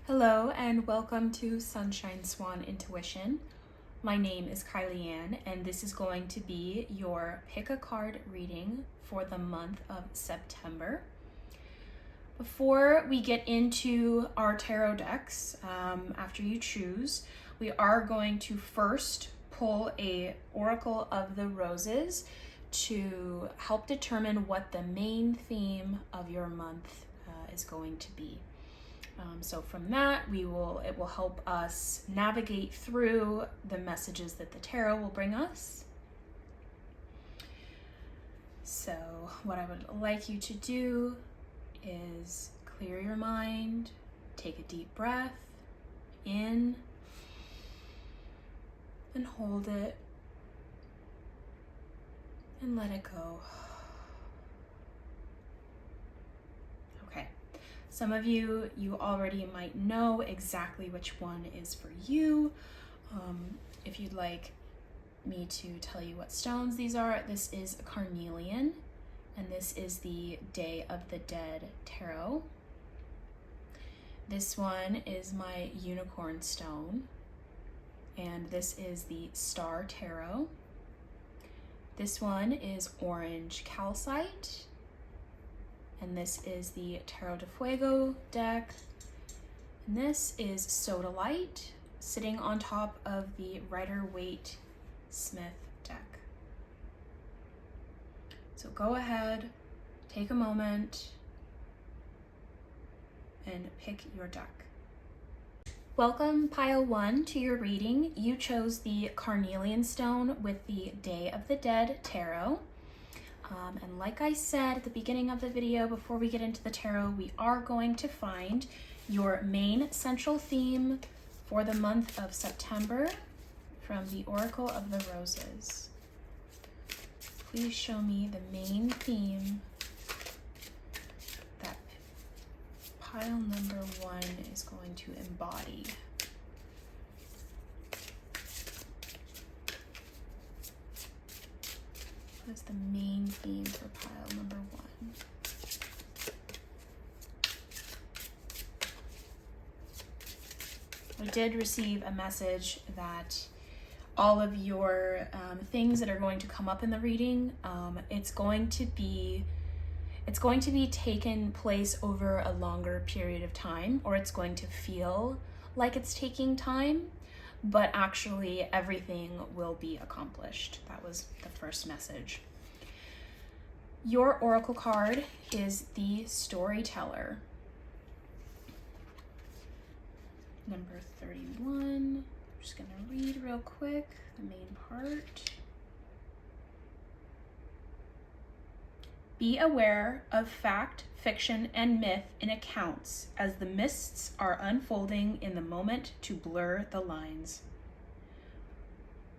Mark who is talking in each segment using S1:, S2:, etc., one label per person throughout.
S1: Hello and welcome to Sunshine Swan Intuition. My name is Carnelian and this is going to be your pick a card reading for the month of September. Before we get into our tarot decks, after you choose, we are going to first pull a Oracle of the Roses to help determine what the main theme of your month is going to be. So from that, it will help us navigate through the messages that the tarot will bring us. So what I would like you to do is clear your mind, take a deep breath in, and hold it, and let it go. Some of you already might know exactly which one is for you. If you'd like me to tell you what stones these are, this is a Carnelian, and this is the Day of the Dead Tarot. This one is my Unicorn Stone, and this is the Star Tarot. This one is Orange Calcite. And this is the Tarot de Fuego deck. And this is Sodalite, sitting on top of the Rider-Waite Smith deck. So go ahead, take a moment, and pick your deck. Welcome, Pile 1, to your reading. You chose the Carnelian stone with the Day of the Dead Tarot. And like I said at the beginning of the video, before we get into the tarot, we are going to find your main central theme for the month of September from the Oracle of the Roses. Please show me the main theme that pile number 1 is going to embody. Is the main theme for pile number 1. I did receive a message that all of your things that are going to come up in the reading, it's going to be taken place over a longer period of time, or it's going to feel like it's taking time, but actually everything will be accomplished. That was the first message. Your oracle card is the Storyteller. Number 31. I'm just gonna read real quick the main part. Be aware of fact, fiction, and myth in accounts as the mists are unfolding in the moment to blur the lines.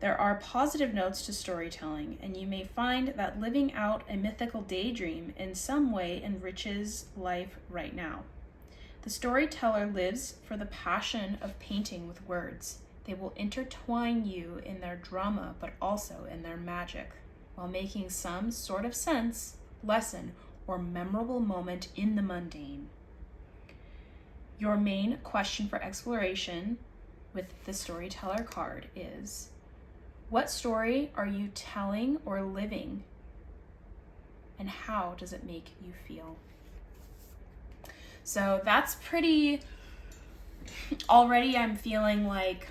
S1: There are positive notes to storytelling, and you may find that living out a mythical daydream in some way enriches life right now. The storyteller lives for the passion of painting with words. They will intertwine you in their drama, but also in their magic, while making some sort of sense, lesson, or memorable moment in the mundane. Your main question for exploration with the Storyteller card is, what story are you telling or living, and how does it make you feel? So that's pretty, already I'm feeling like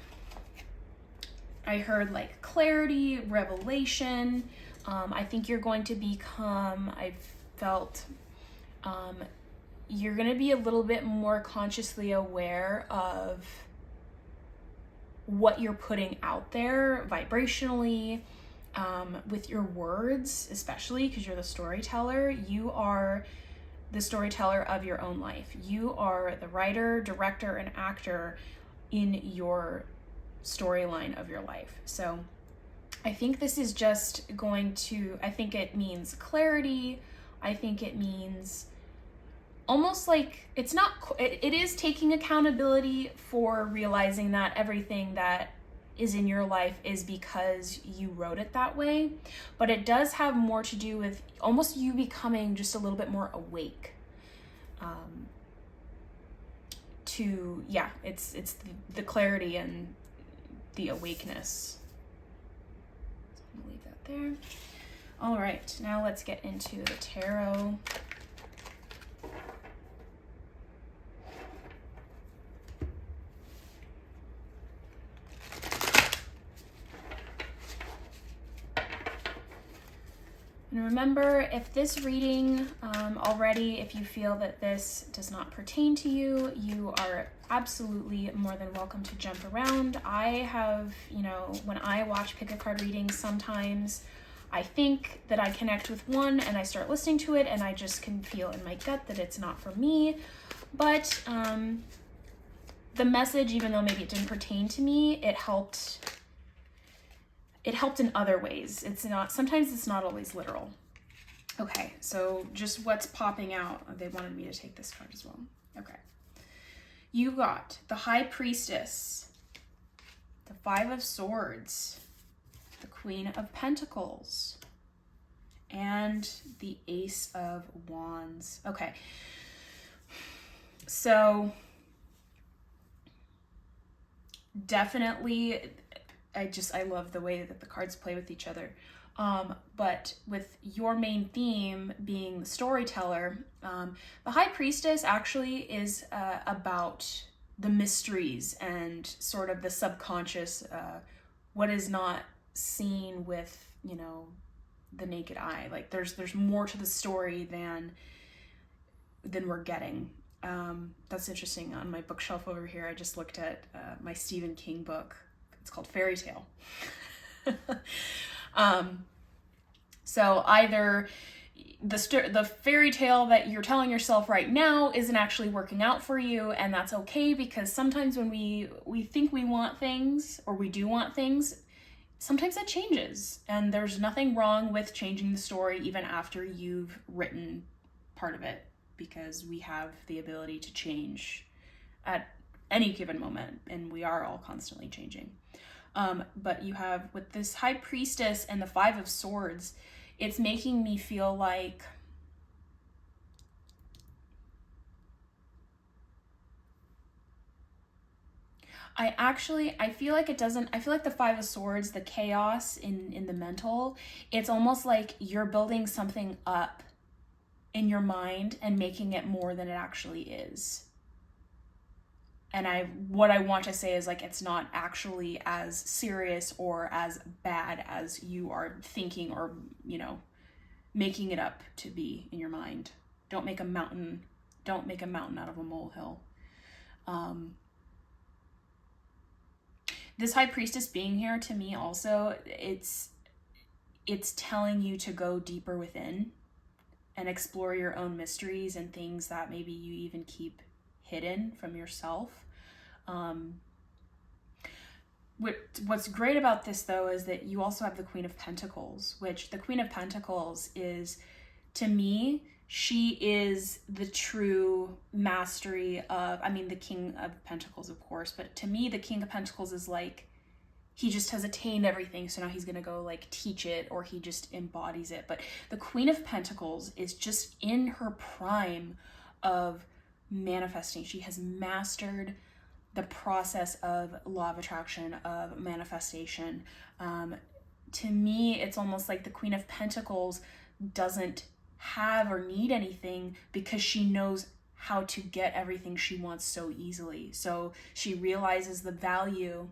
S1: I heard like clarity, revelation. I think you're going to become, I felt, you're going to be a little bit more consciously aware of what you're putting out there vibrationally, with your words, especially because you're the storyteller. You are the storyteller of your own life. You are the writer, director, and actor in your storyline of your life. So I think this is just going to, I think it means clarity. I think it means almost like it is taking accountability for realizing that everything that is in your life is because you wrote it that way, but it does have more to do with almost you becoming just a little bit more awake it's the clarity and the awakeness. So I'm gonna leave that there. All right, now let's get into the tarot. And remember, if this reading already, if you feel that this does not pertain to you, you are absolutely more than welcome to jump around. I have, when I watch pick a card readings, sometimes I think that I connect with one and I start listening to it and I just can feel in my gut that it's not for me. But the message, even though maybe it didn't pertain to me, it helped in other ways. Sometimes it's not always literal. Okay, so just what's popping out. They wanted me to take this card as well. Okay. You got the High Priestess, the Five of Swords, the Queen of Pentacles, and the Ace of Wands. Okay. So definitely I love the way that the cards play with each other. But with your main theme being the storyteller, the High Priestess actually is about the mysteries and sort of the subconscious, what is not seen with, the naked eye. Like there's more to the story than we're getting. That's interesting. On my bookshelf over here, I just looked at my Stephen King book. It's called Fairy Tale. So either the fairy tale that you're telling yourself right now isn't actually working out for you, and that's okay, because sometimes when we think we want things, or we do want things, sometimes that changes, and there's nothing wrong with changing the story even after you've written part of it, because we have the ability to change at any given moment, and we are all constantly changing. But you have, with this High Priestess and the Five of Swords, it's making me feel like I feel like the Five of Swords, the chaos in the mental, it's almost like you're building something up in your mind and making it more than it actually is. And what I want to say is, like, it's not actually as serious or as bad as you are thinking, or, making it up to be in your mind. Don't make a mountain out of a molehill. This High Priestess being here, to me also, it's telling you to go deeper within and explore your own mysteries and things that maybe you even keep hidden from yourself. What's great about this, though, is that you also have the Queen of Pentacles, which the Queen of Pentacles is, to me, she is the true mastery of, the King of Pentacles, of course, but to me, the King of Pentacles is like, he just has attained everything, so now he's gonna go like teach it, or he just embodies it. But the Queen of Pentacles is just in her prime of manifesting. She has mastered the process of law of attraction, of manifestation. To me, it's almost like the Queen of Pentacles doesn't have or need anything, because she knows how to get everything she wants so easily. So she realizes the value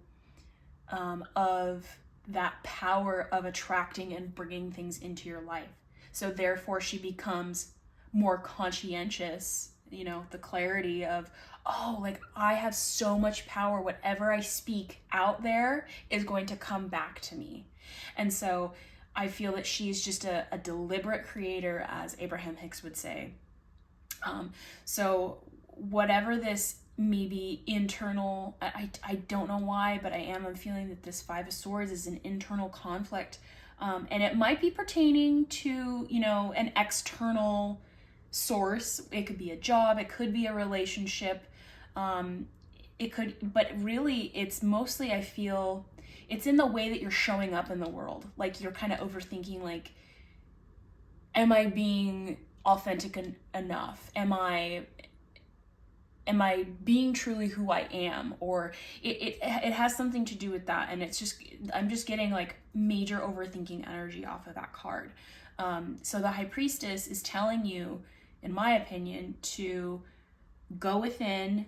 S1: of that power of attracting and bringing things into your life. So therefore she becomes more conscientious, the clarity of, oh, like, I have so much power. Whatever I speak out there is going to come back to me. And so I feel that she's just a deliberate creator, as Abraham Hicks would say. So whatever this maybe internal, I don't know why, but I'm feeling that this Five of Swords is an internal conflict. And it might be pertaining to, an external source. It could be a job, it could be a relationship. But really it's mostly, I feel, it's in the way that you're showing up in the world. Like, you're kind of overthinking, like, am I being authentic enough? Am I am I being truly who I am? Or it has something to do with that. And it's just, I'm just getting like major overthinking energy off of that card. So the High Priestess is telling you, in my opinion, to go within,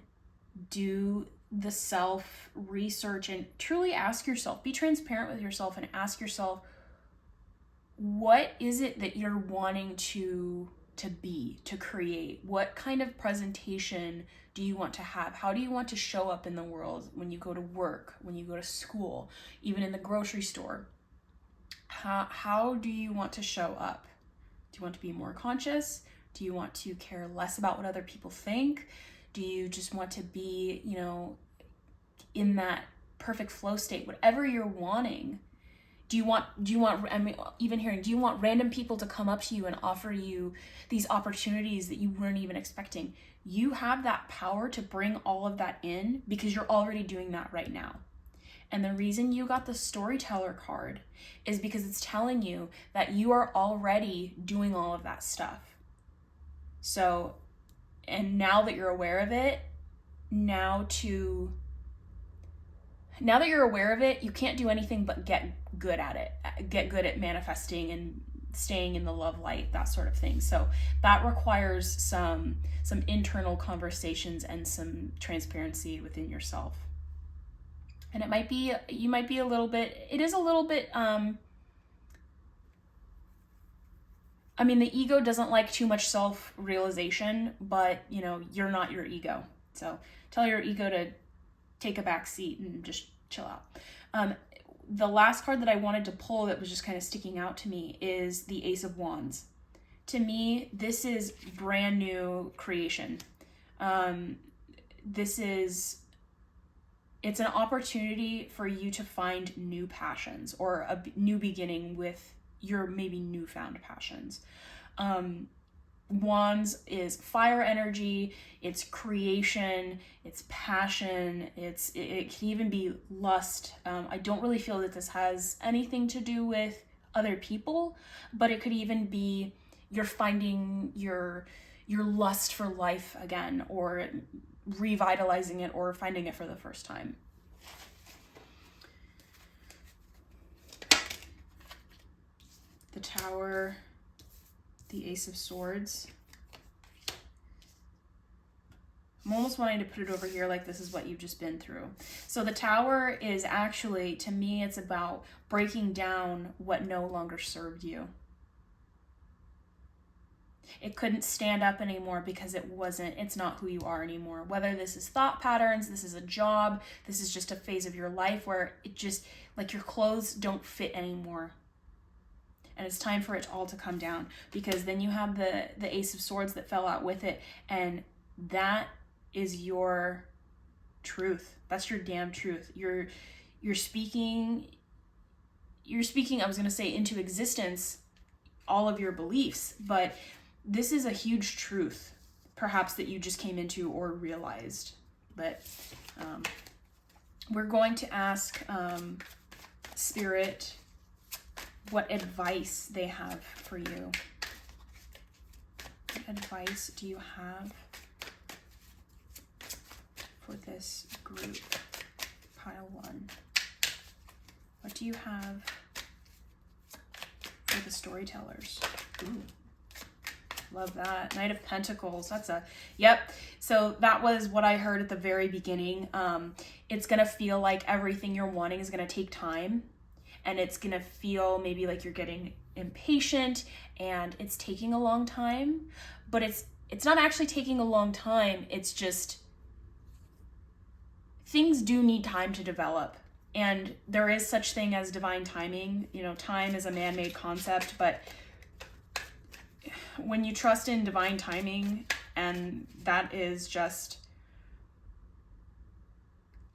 S1: do the self research, and truly ask yourself, be transparent with yourself and ask yourself, what is it that you're wanting to be, to create? What kind of presentation do you want to have? How do you want to show up in the world when you go to work, when you go to school, even in the grocery store? How do you want to show up? Do you want to be more conscious? Do you want to care less about what other people think? Do you just want to be, you know, in that perfect flow state? Whatever you're wanting. Do you want, I mean, even hearing, do you want random people to come up to you and offer you these opportunities that you weren't even expecting? You have that power to bring all of that in because you're already doing that right now. And the reason you got the Storyteller card is because it's telling you that you are already doing all of that stuff. So, and now that you're aware of it, now that you're aware of it, you can't do anything but get good at it. Get good at manifesting and staying in the love light, that sort of thing. So that requires some internal conversations and some transparency within yourself. And it might be, you might be a little bit, it is a little bit, I mean, the ego doesn't like too much self-realization, but, you know, you're not your ego. So tell your ego to take a back seat and just chill out. The last card that I wanted to pull that was just kind of sticking out to me is the Ace of Wands. To me, this is brand new creation. It's an opportunity for you to find new passions or a new beginning with your maybe newfound passions. Wands is fire energy, it's creation, it's passion, it can even be lust. I don't really feel that this has anything to do with other people, but it could even be you're finding your lust for life again, or revitalizing it, or finding it for the first time. The Tower, the Ace of Swords. I'm almost wanting to put it over here like this is what you've just been through. So the Tower is actually, to me, it's about breaking down what no longer served you. It couldn't stand up anymore because it's not who you are anymore. Whether this is thought patterns, this is a job, this is just a phase of your life where it just, like, your clothes don't fit anymore. And it's time for it all to come down, because then you have the Ace of Swords that fell out with it, and that is your truth. That's your damn truth. You're speaking, I was going to say, into existence all of your beliefs, but this is a huge truth, perhaps, that you just came into or realized. But we're going to ask Spirit what advice they have for you. What advice do you have for this group? Pile 1. What do you have for the Storytellers? Ooh. Love that. Knight of Pentacles. Yep. So that was what I heard at the very beginning. It's going to feel like everything you're wanting is going to take time, and it's going to feel maybe like you're getting impatient and it's taking a long time, but it's not actually taking a long time. It's just things do need time to develop, and there is such thing as divine timing. You know, time is a man-made concept, but when you trust in divine timing, and that is just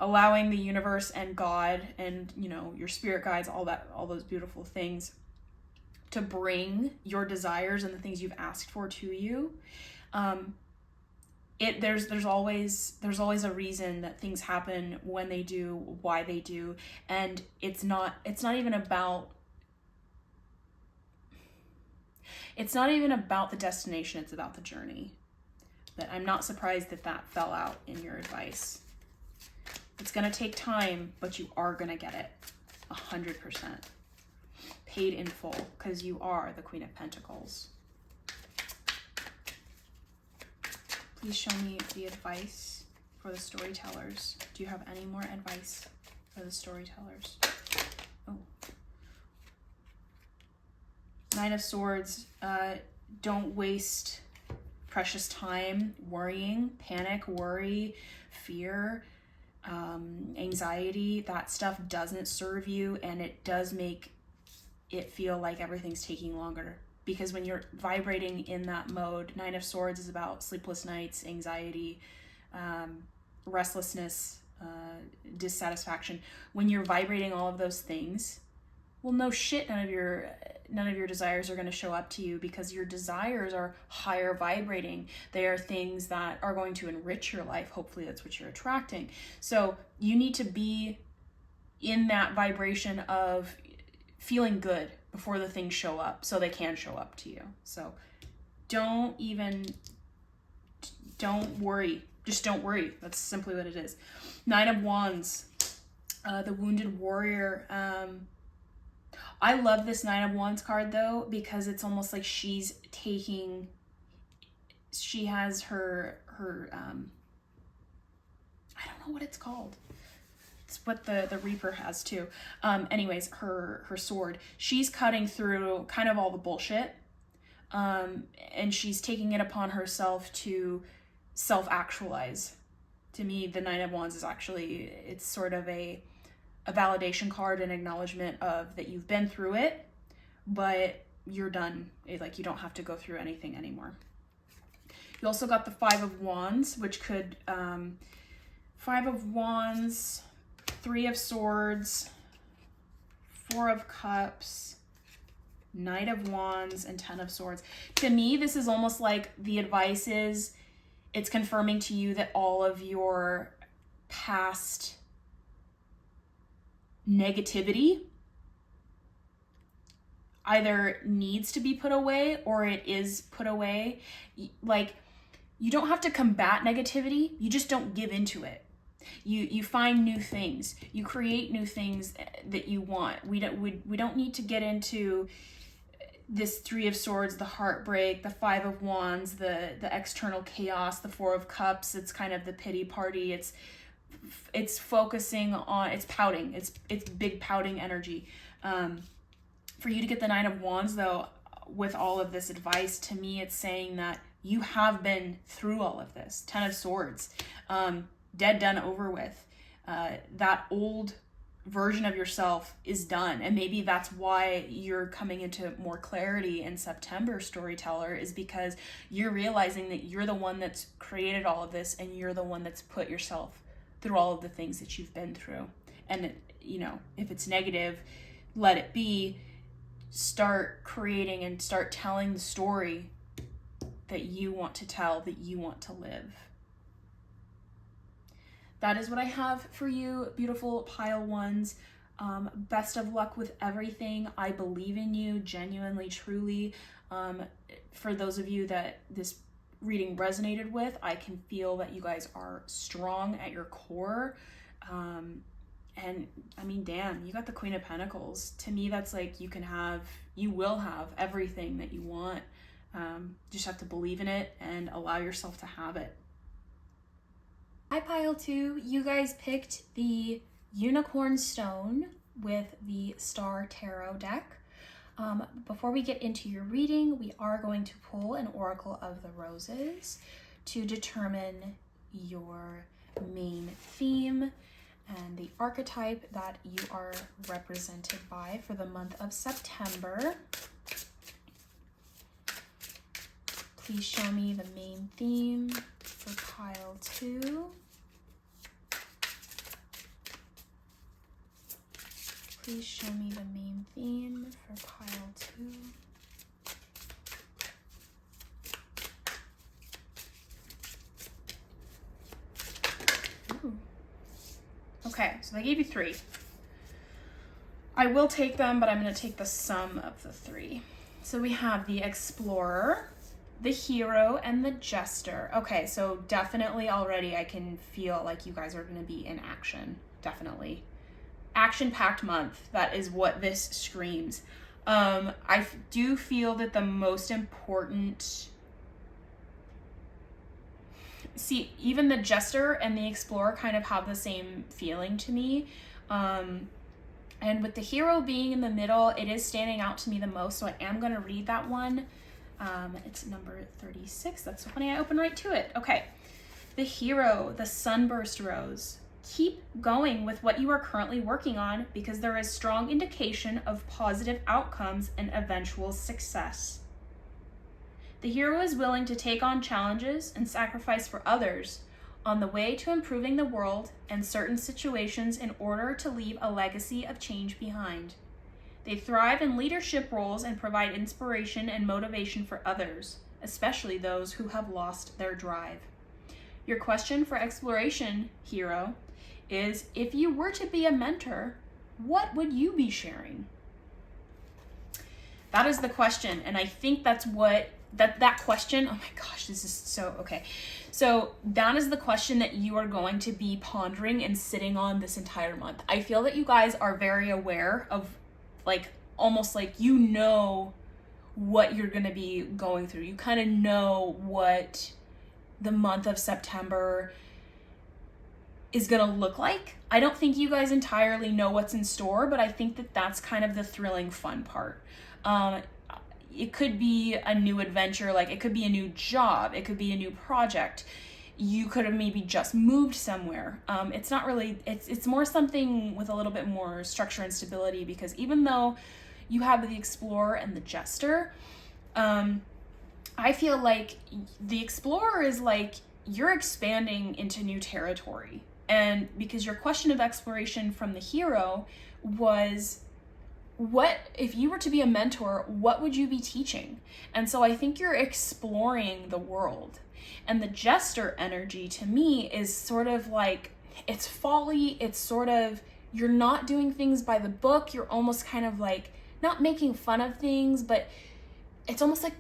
S1: allowing the universe and God and, you know, your spirit guides, all those beautiful things to bring your desires and the things you've asked for to you. There's always a reason that things happen when they do, why they do, and it's not even about the destination, it's about the journey. But I'm not surprised that that fell out in your advice. It's going to take time, but you are going to get it 100%. Paid in full, because you are the Queen of Pentacles. Please show me the advice for the storytellers. Do you have any more advice for the storytellers? Oh. Nine of Swords. Don't waste precious time worrying. Panic, worry, fear, anxiety. That stuff doesn't serve you, and it does make it feel like everything's taking longer. Because when you're vibrating in that mode, Nine of Swords is about sleepless nights, anxiety, restlessness, dissatisfaction. When you're vibrating all of those things, well, no shit, none of your desires are going to show up to you, because your desires are higher vibrating. They are things that are going to enrich your life. Hopefully that's what you're attracting. So you need to be in that vibration of feeling good before the things show up, so they can show up to you. So don't worry. Just don't worry. That's simply what it is. Nine of Wands, the Wounded Warrior. I love this Nine of Wands card though, because it's almost like she has her I don't know what it's called. It's what the Reaper has too. Anyways, her sword. She's cutting through kind of all the bullshit. And she's taking it upon herself to self-actualize. To me, the Nine of Wands is actually, it's sort of a validation card, an acknowledgement of that you've been through it, but you're done. Like, you don't have to go through anything anymore. You also got the Five of Wands, which could, Five of Wands, Three of Swords, Four of Cups, Knight of Wands, and Ten of Swords. To me, this is almost like the advice is, it's confirming to you that all of your past negativity either needs to be put away or it is put away. Like, you don't have to combat negativity, you just don't give into it. You find new things, you create new things that you want. We don't need to get into this Three of Swords, the heartbreak, the Five of Wands, the external chaos, the Four of Cups. It's kind of the pity party. It's focusing on, it's pouting. It's big pouting energy. For you to get the Nine of Wands though, with all of this advice, to me, it's saying that you have been through all of this. Ten of Swords, dead, done, over with. That old version of yourself is done, and maybe that's why you're coming into more clarity in September, storyteller, is because you're realizing that you're the one that's created all of this, and you're the one that's put yourself through all of the things that you've been through. And if it's negative, let it be. Start creating and start telling the story that you want to tell, that you want to live. That is what I have for you, beautiful pile ones. Best of luck with everything. I believe in you, genuinely, truly. For those of you that this reading resonated with, I can feel that you guys are strong at your core. And I mean, damn, you got the Queen of Pentacles. To me, that's like you will have everything that you want. You just have to believe in it and allow yourself to have it. Hi, pile two. You guys picked the Unicorn Stone with the Star Tarot deck. Before we get into your reading, we are going to pull an Oracle of the Roses to determine your main theme and the archetype that you are represented by for the month of September. Please show me the main theme for pile two. Please show me the main theme for pile two. Ooh. Okay, so they gave you three. I will take them, but I'm going to take the sum of the three. So we have the Explorer, the hero and the jester. Okay, so definitely already I can feel like you guys are going to be in action. Definitely. Action-packed month. That is what this screams. I do feel that the most important... See, even the jester and the explorer kind of have the same feeling to me. And with the hero being in the middle, it is standing out to me the most, so I am going to read that one. It's number 36. That's so funny, I opened right to it. Okay. The hero, the sunburst rose. Keep going with what you are currently working on because there is strong indication of positive outcomes and eventual success. The hero is willing to take on challenges and sacrifice for others on the way to improving the world and certain situations in order to leave a legacy of change behind. They thrive in leadership roles and provide inspiration and motivation for others, especially those who have lost their drive. Your question for exploration, hero, is if you were to be a mentor, what would you be sharing? That is the question, and I think that's what that question, oh my gosh, this is so, okay. So that is the question that you are going to be pondering and sitting on this entire month. I feel that you guys are very aware of, like, almost like you know what you're going to be going through. You kind of know what the month of September is going to look like. I don't think you guys entirely know what's in store, but I think that that's kind of the thrilling, fun part. It could be a new adventure, like it could be a new job, it could be a new project. You could have maybe just moved somewhere. It's not really, it's more something with a little bit more structure and stability, because even though you have the explorer and the jester, I feel like the explorer is like you're expanding into new territory. And because your question of exploration from the hero was, what if you were to be a mentor, what would you be teaching? And so I think you're exploring the world. And the jester energy to me is sort of like, it's folly, it's sort of, you're not doing things by the book, you're almost kind of like not making fun of things, but it's almost like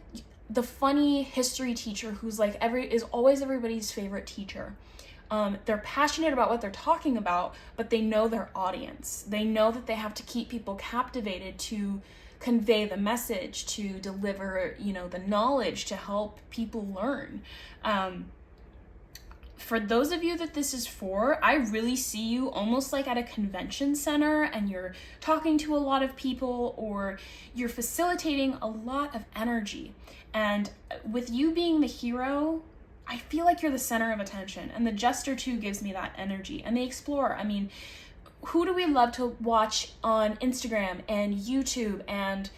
S1: the funny history teacher who's like is always everybody's favorite teacher. They're passionate about what they're talking about, but they know their audience. They know that they have to keep people captivated to convey the message, to deliver, the knowledge, to help people learn. For those of you that this is for, I really see you almost like at a convention center and you're talking to a lot of people, or you're facilitating a lot of energy. And with you being the hero, I feel like you're the center of attention, and the jester too gives me that energy. And the explorer, I mean, who do we love to watch on Instagram and YouTube and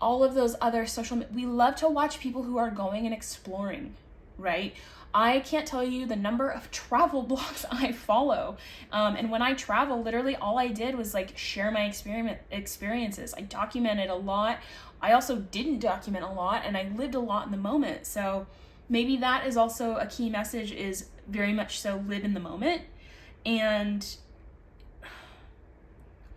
S1: all of those other social media? We love to watch people who are going and exploring, right? I can't tell you the number of travel blogs I follow. And when I travel, literally all I did was like share my experiences. I documented a lot. I also didn't document a lot, and I lived a lot in the moment. So maybe that is also a key message, is very much so live in the moment. And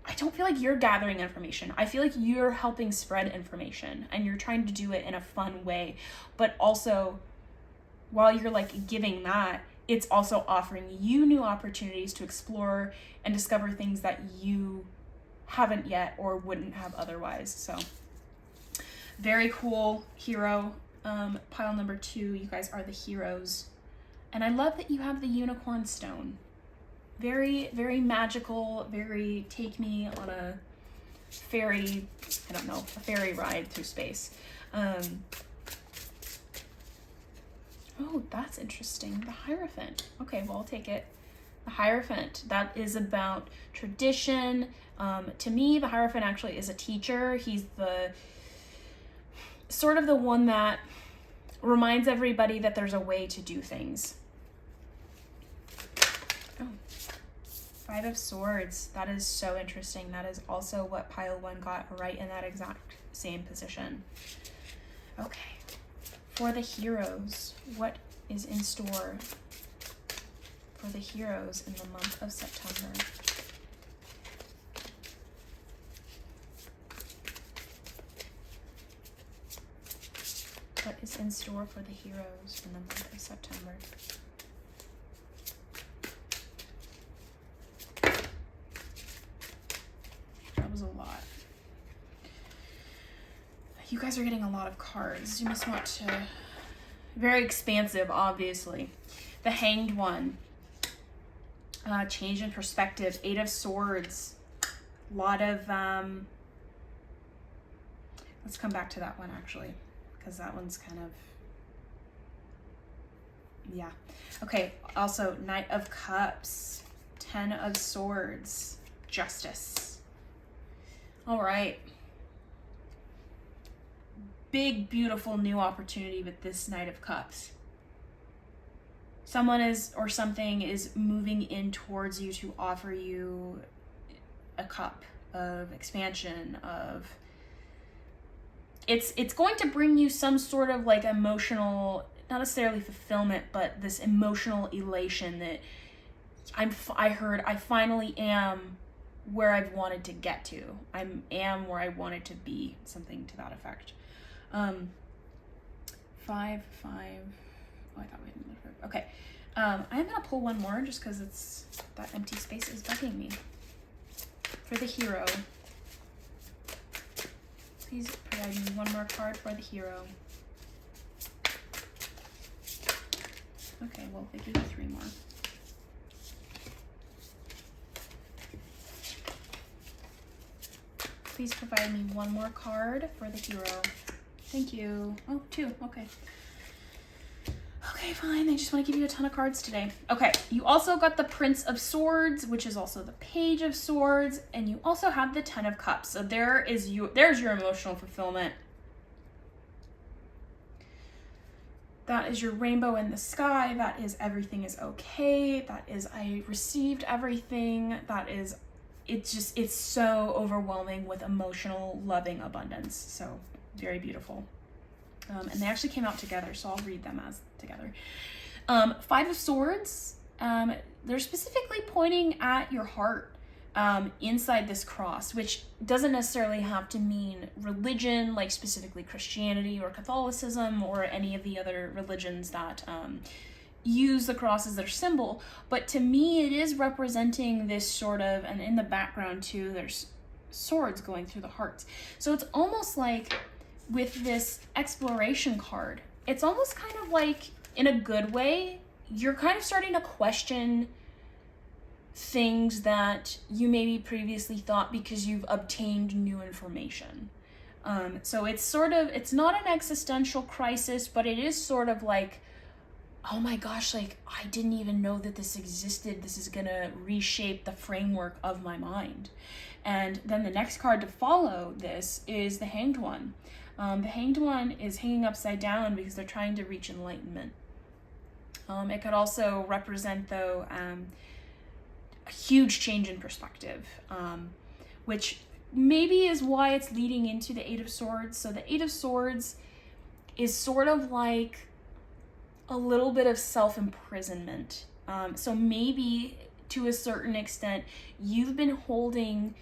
S1: I don't feel like you're gathering information. I feel like you're helping spread information, and you're trying to do it in a fun way. But also, while you're like giving that, it's also offering you new opportunities to explore and discover things that you haven't yet or wouldn't have otherwise. So very cool, hero. Pile number 2, you guys are the heroes. And I love that you have the unicorn stone. Very, very magical, very take me on a fairy, a fairy ride through space. Oh, that's interesting. The Hierophant. Okay, well, I'll take it. The Hierophant, that is about tradition. To me, the Hierophant actually is a teacher. He's the sort of the one that reminds everybody that there's a way to do things. Oh, 5 of Swords. That is so interesting. That is also what pile 1 got, right in that exact same position. Okay. For the heroes, what is in store for the heroes in the month of September? What is in store for the heroes in the month of September? That was a lot. You guys are getting a lot of cards. You must want to... Very expansive, obviously. The Hanged One. Change in perspective. 8 of Swords. A lot of... Let's come back to that one, actually. Because that one's kind of... Yeah. Okay, also, Knight of Cups. 10 of Swords. Justice. All right. Big, beautiful new opportunity with this Knight of Cups. Someone is, or something is moving in towards you to offer you a cup of expansion, of... It's going to bring you some sort of like emotional, not necessarily fulfillment, but this emotional elation that I finally am where I've wanted to get to. I am where I wanted to be, something to that effect. 5, 5. Oh, I thought we had another. Okay. I'm gonna pull one more just because it's that empty space is bugging me. For the hero. Please provide me one more card for the hero. Okay, well, they gave you 3 more. Please provide me one more card for the hero. Thank you. Oh, 2. Okay. Okay, fine. They just want to give you a ton of cards today. Okay, you also got the Prince of Swords, which is also the Page of Swords, and you also have the 10 of Cups. So there's your emotional fulfillment. That is your rainbow in the sky. That is everything is okay. That is I received everything. That is it's so overwhelming with emotional, loving abundance. So very beautiful. And they actually came out together, so I'll read them as together. 5 of Swords, they're specifically pointing at your heart inside this cross, which doesn't necessarily have to mean religion, like specifically Christianity or Catholicism or any of the other religions that use the cross as their symbol. But to me, it is representing this sort of, and in the background too, there's swords going through the hearts. So it's almost like with this exploration card, it's almost kind of like, in a good way, you're kind of starting to question things that you maybe previously thought because you've obtained new information. So it's not an existential crisis, but it is sort of like, oh my gosh, like, I didn't even know that this existed. This is gonna reshape the framework of my mind. And then the next card to follow this is the Hanged One. The Hanged One is hanging upside down because they're trying to reach enlightenment. It could also represent, though, a huge change in perspective, which maybe is why it's leading into the 8 of Swords. So the 8 of Swords is sort of like a little bit of self-imprisonment. So maybe to a certain extent, you've been holding...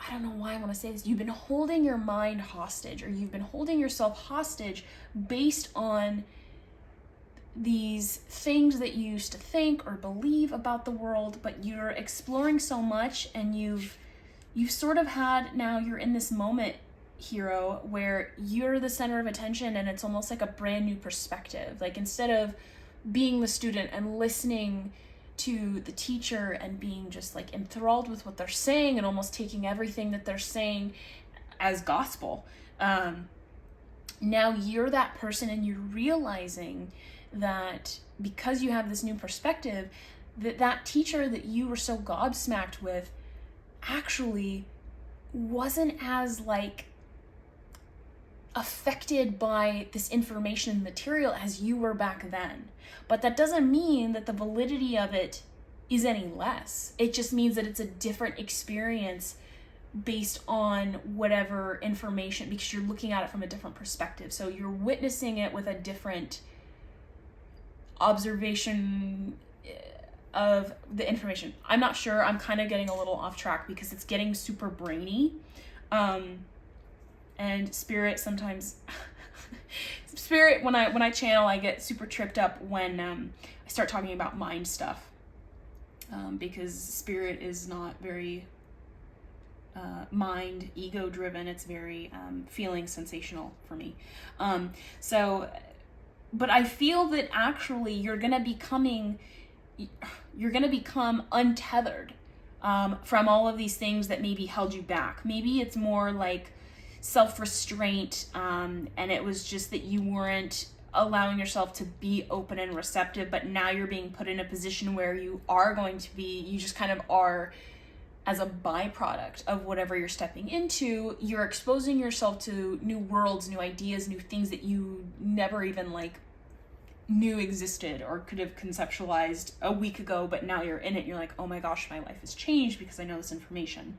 S1: I don't know why I want to say this. You've been holding your mind hostage, or you've been holding yourself hostage based on these things that you used to think or believe about the world, but you're exploring so much, and you've sort of had, now you're in this moment, hero, where you're the center of attention, and it's almost like a brand new perspective. Like, instead of being the student and listening to the teacher and being just like enthralled with what they're saying and almost taking everything that they're saying as gospel, now you're that person, and you're realizing that because you have this new perspective, that teacher that you were so gobsmacked with actually wasn't as like affected by this information and material as you were back then. But that doesn't mean that the validity of it is any less. It just means that it's a different experience based on whatever information, because you're looking at it from a different perspective. So you're witnessing it with a different observation of the information. I'm not sure. I'm kind of getting a little off track because it's getting super brainy. And spirit sometimes Spirit, when I channel, I get super tripped up when I start talking about mind stuff, because Spirit is not very mind, ego driven. It's very feeling sensational for me. But I feel that actually you're gonna become untethered from all of these things that maybe held you back. Maybe it's more like self-restraint, and it was just that you weren't allowing yourself to be open and receptive, but now you're being put in a position where you are going to be, you just kind of are, as a byproduct of whatever you're stepping into. You're exposing yourself to new worlds, new ideas, new things that you never even knew existed or could have conceptualized a week ago, but now you're in it. You're like, oh my gosh, my life has changed because I know this information.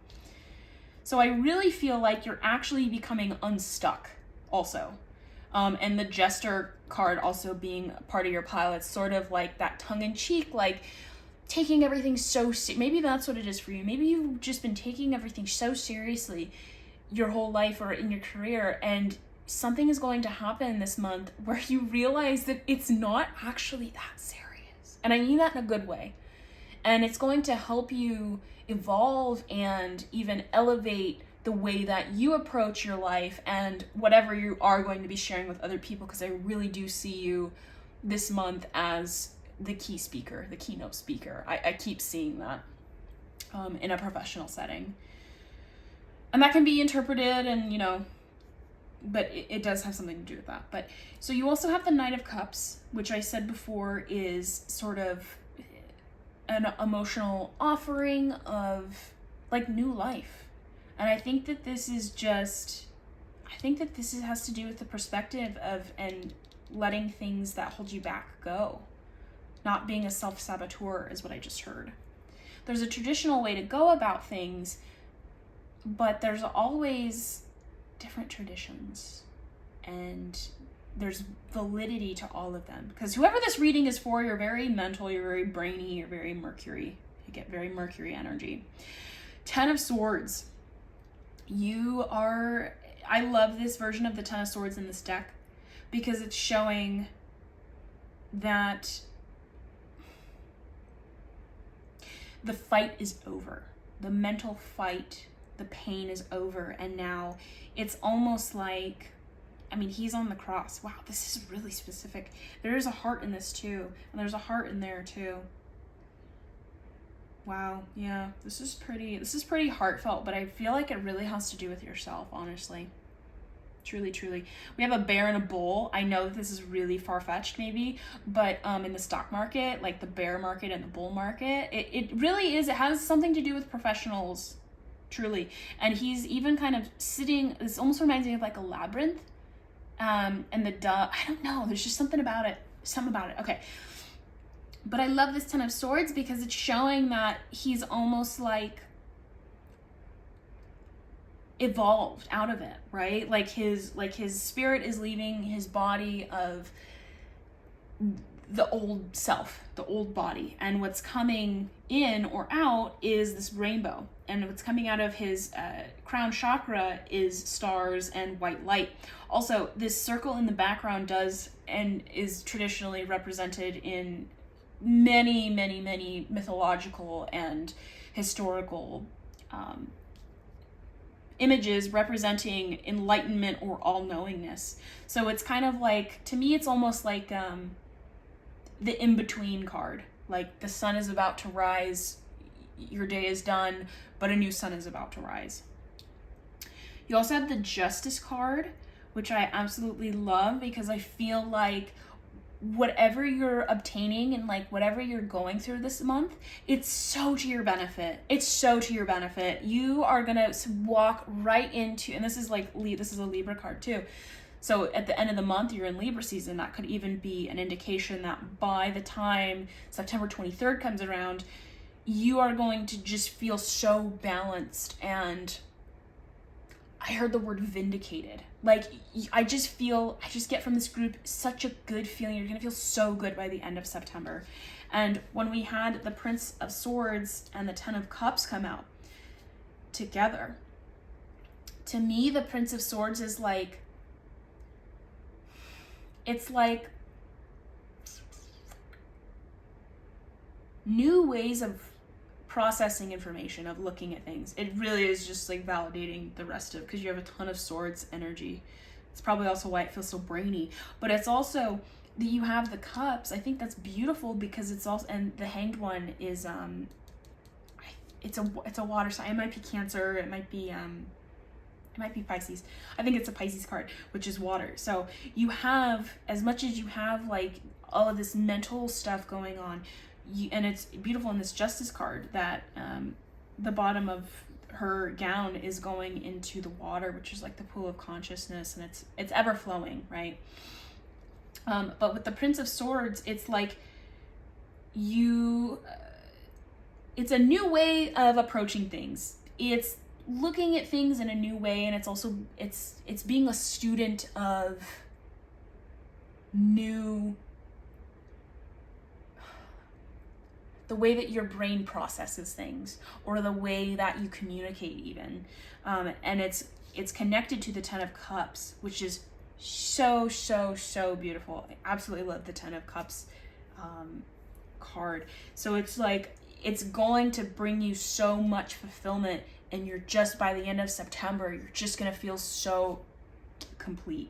S1: So I really feel like you're actually becoming unstuck also. And the Jester card also being part of your pile, it's sort of like that tongue-in-cheek, like taking everything so maybe that's what it is for you. Maybe you've just been taking everything so seriously your whole life or in your career, and something is going to happen this month where you realize that it's not actually that serious. And I mean that in a good way. And it's going to help you evolve and even elevate the way that you approach your life and whatever you are going to be sharing with other people, because I really do see you this month as the keynote speaker. I keep seeing that in a professional setting. And that can be interpreted and, but it does have something to do with that. But so you also have the Knight of Cups, which I said before is sort of an emotional offering of like new life. And I think that this has to do with the perspective of and letting things that hold you back go. Not being a self-saboteur is what I just heard. There's a traditional way to go about things, but there's always different traditions, and there's validity to all of them. Because whoever this reading is for, you're very mental, you're very brainy, you're very Mercury. You get very Mercury energy. 10 of Swords. I love this version of the 10 of Swords in this deck because it's showing that the fight is over. The mental fight, the pain is over, and now it's almost like, he's on the cross. Wow, this is really specific. There is a heart in this too, and there's a heart in there too. Wow, yeah, this is pretty heartfelt, but I feel like it really has to do with yourself, honestly. Truly, truly. We have a bear and a bull. I know that this is really far-fetched maybe, but in the stock market, like the bear market and the bull market, it really is, it has something to do with professionals, truly. And he's even kind of sitting, this almost reminds me of like a labyrinth, and I don't know, there's just something about it. Okay. But I love this 10 of Swords because it's showing that he's almost like evolved out of it, right? Like his spirit is leaving his body of the old self, the old body, and what's coming in or out is this rainbow, and what's coming out of his crown chakra is stars and white light. Also, this circle in the background does and is traditionally represented in many, many, many mythological and historical images representing enlightenment or all-knowingness. So it's kind of like, to me, it's almost like the in-between card. Like the sun is about to rise, your day is done, but a new sun is about to rise. You also have the Justice card, which I absolutely love because I feel like whatever you're obtaining and like whatever you're going through this month, it's so to your benefit. You are gonna walk right into, and this is a Libra card too. So at the end of the month, you're in Libra season. That could even be an indication that by the time September 23rd comes around, you are going to just feel so balanced. And I heard the word vindicated. Like, I just get from this group such a good feeling. You're gonna feel so good by the end of September. And when we had the Prince of Swords and the 10 of Cups come out together, to me, the Prince of Swords is like it's like new ways of processing information, of looking at things. It really is just like validating the rest of, because you have a ton of swords energy. It's probably also why it feels so brainy, but it's also that you have the cups. I think that's beautiful because it's also, and the hanged one is it's a water sign. It might be Cancer, it might be Pisces. I think it's a Pisces card, which is water. So you have, as much as you have like all of this mental stuff going on, and it's beautiful in this Justice card that the bottom of her gown is going into the water, which is like the pool of consciousness, and it's ever flowing, right? But with the Prince of Swords, it's like it's a new way of approaching things. It's looking at things in a new way, and it's also it's being a student of the way that your brain processes things, or the way that you communicate even. And it's connected to the Ten of Cups, which is so beautiful. I absolutely love the Ten of Cups card. So it's like, it's going to bring you so much fulfillment, and you're just, by the end of September, you're just gonna feel so complete.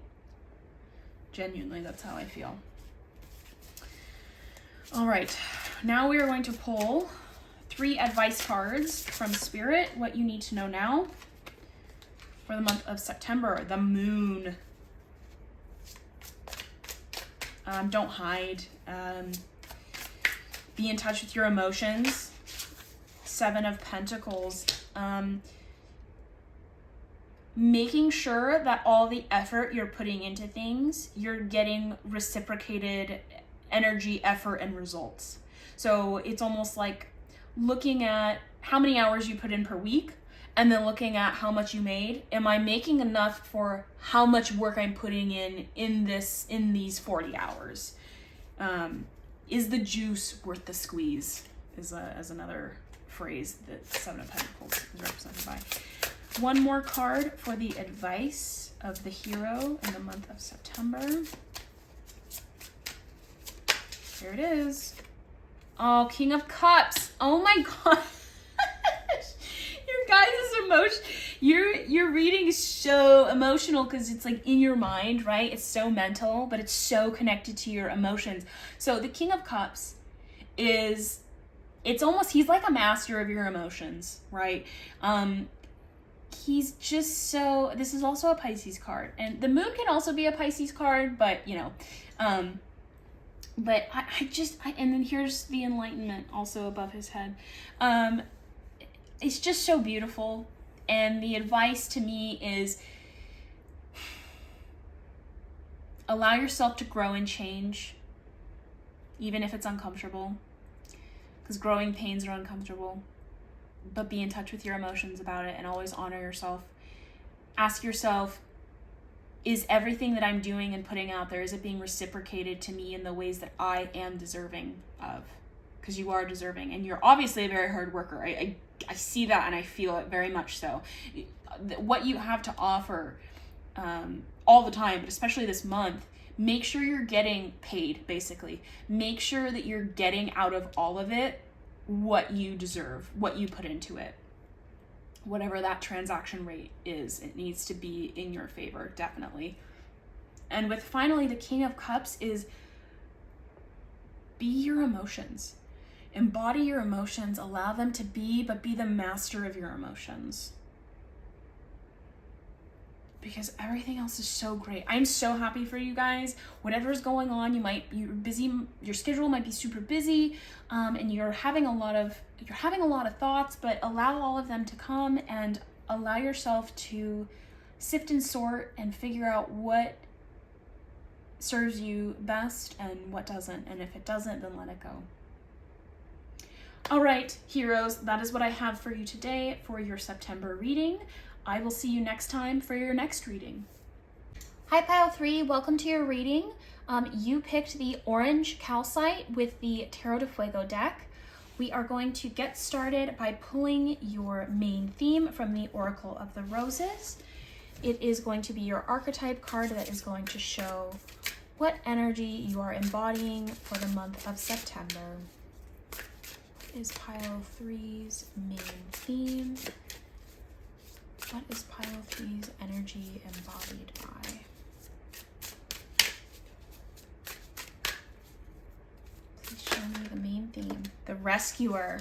S1: Genuinely, that's how I feel. All right, now we are going to pull 3 advice cards from Spirit, what you need to know now for the month of September. The Moon. Don't hide. Be in touch with your emotions. 7 of Pentacles. Making sure that all the effort you're putting into things, you're getting reciprocated energy, effort, and results. So it's almost like looking at how many hours you put in per week, and then looking at how much you made. Am I making enough for how much work I'm putting in these 40 hours? Is the juice worth the squeeze? Is another phrase that 7 of Pentacles is represented by. One more card for the advice of the hero in the month of September. Here it is. Oh, King of Cups. Oh my gosh. Your guys' emotion. Your reading is so emotional because it's like in your mind, right? It's so mental, but it's so connected to your emotions. So the King of Cups is, it's almost, he's like a master of your emotions, right? He's just so, this is also a Pisces card, and the Moon can also be a Pisces card, but you know, but and then here's the Enlightenment also above his head. It's just so beautiful. And the advice to me is allow yourself to grow and change, even if it's uncomfortable, because growing pains are uncomfortable. But be in touch with your emotions about it, and always honor yourself. Ask yourself, is everything that I'm doing and putting out there, is it being reciprocated to me in the ways that I am deserving of? Because you are deserving, and you're obviously a very hard worker. I see that, and I feel it very much so. What you have to offer all the time, but especially this month, make sure you're getting paid, basically. Make sure that you're getting out of all of it what you deserve, what you put into it. Whatever that transaction rate is, it needs to be in your favor, definitely. And with finally the King of Cups is be your emotions. Embody your emotions, allow them to be, but be the master of your emotions. Because everything else is so great. I'm so happy for you guys. Whatever's going on, you're busy, your schedule might be super busy, and you're having a lot of thoughts, but allow all of them to come, and allow yourself to sift and sort and figure out what serves you best and what doesn't. And if it doesn't, then let it go. All right, heroes, that is what I have for you today for your September reading. I will see you next time for your next reading. Hi, Pile 3. Welcome to your reading. You picked the orange calcite with the Tarot de Fuego deck. We are going to get started by pulling your main theme from the Oracle of the Roses. It is going to be your archetype card that is going to show what energy you are embodying for the month of September. What is Pile 3's main theme? What is Pile 3's energy embodied by? Please show me the main theme. The Rescuer.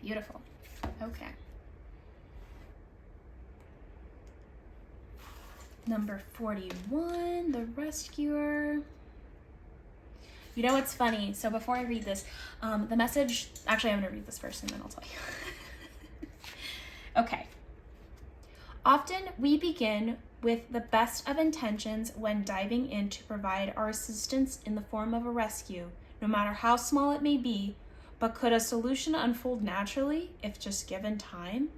S1: Beautiful. Okay. Number 41, the Rescuer. You know what's funny? So before I read this, the message, actually I'm going to read this first and then I'll tell you. Okay. Often we begin with the best of intentions when diving in to provide our assistance in the form of a rescue, no matter how small it may be, but could a solution unfold naturally if just given time?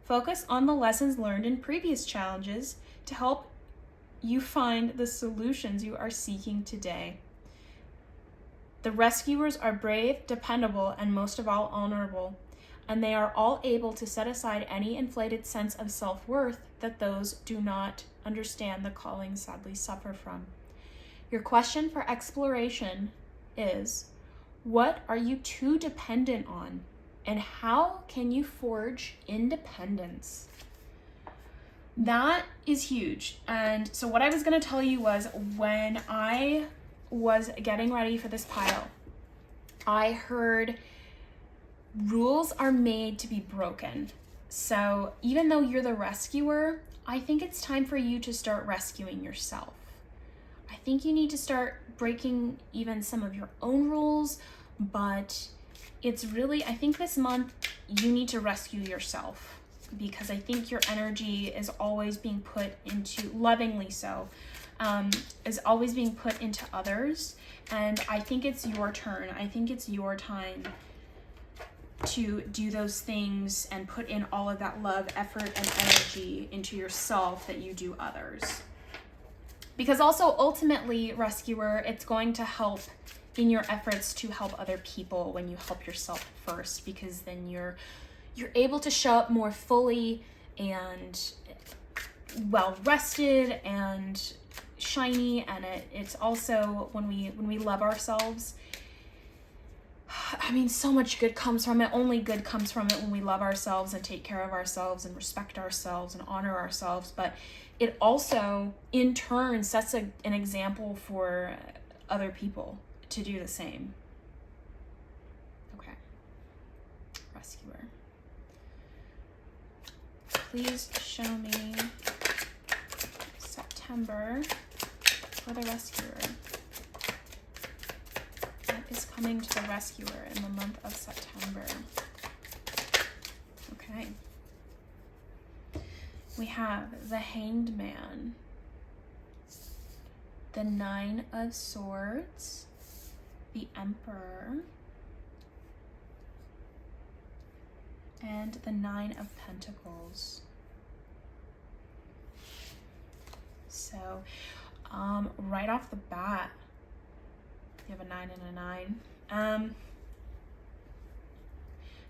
S1: Focus on the lessons learned in previous challenges to help you find the solutions you are seeking today. The rescuers are brave, dependable, and most of all honorable, and they are all able to set aside any inflated sense of self-worth that those do not understand the calling sadly suffer from. Your question for exploration is, what are you too dependent on, and how can you forge independence? That is huge. And so what I was going to tell you was, when I was getting ready for this pile, I heard rules are made to be broken. So even though you're the rescuer, I think it's time for you to start rescuing yourself. I think you need to start breaking even some of your own rules, but it's really, I think this month you need to rescue yourself, because I think your energy is always being put into, lovingly so, is always being put into others. And I think it's your turn. I think it's your time to do those things and put in all of that love, effort, and energy into yourself that you do others. Because also, ultimately, rescuer, it's going to help in your efforts to help other people when you help yourself first, because then you're able to show up more fully and well rested and shiny. And it's also, when we love ourselves, I mean, so much good comes from it. Only good comes from it when we love ourselves and take care of ourselves and respect ourselves and honor ourselves. But it also, in turn, sets an example for other people to do the same. Okay. Rescuer. Please show me September for the Rescuer. What is coming to the Rescuer in the month of September? Okay. We have the Hanged Man, the Nine of Swords, the Emperor, and the Nine of Pentacles. So, right off the bat, you have a 9 and a 9.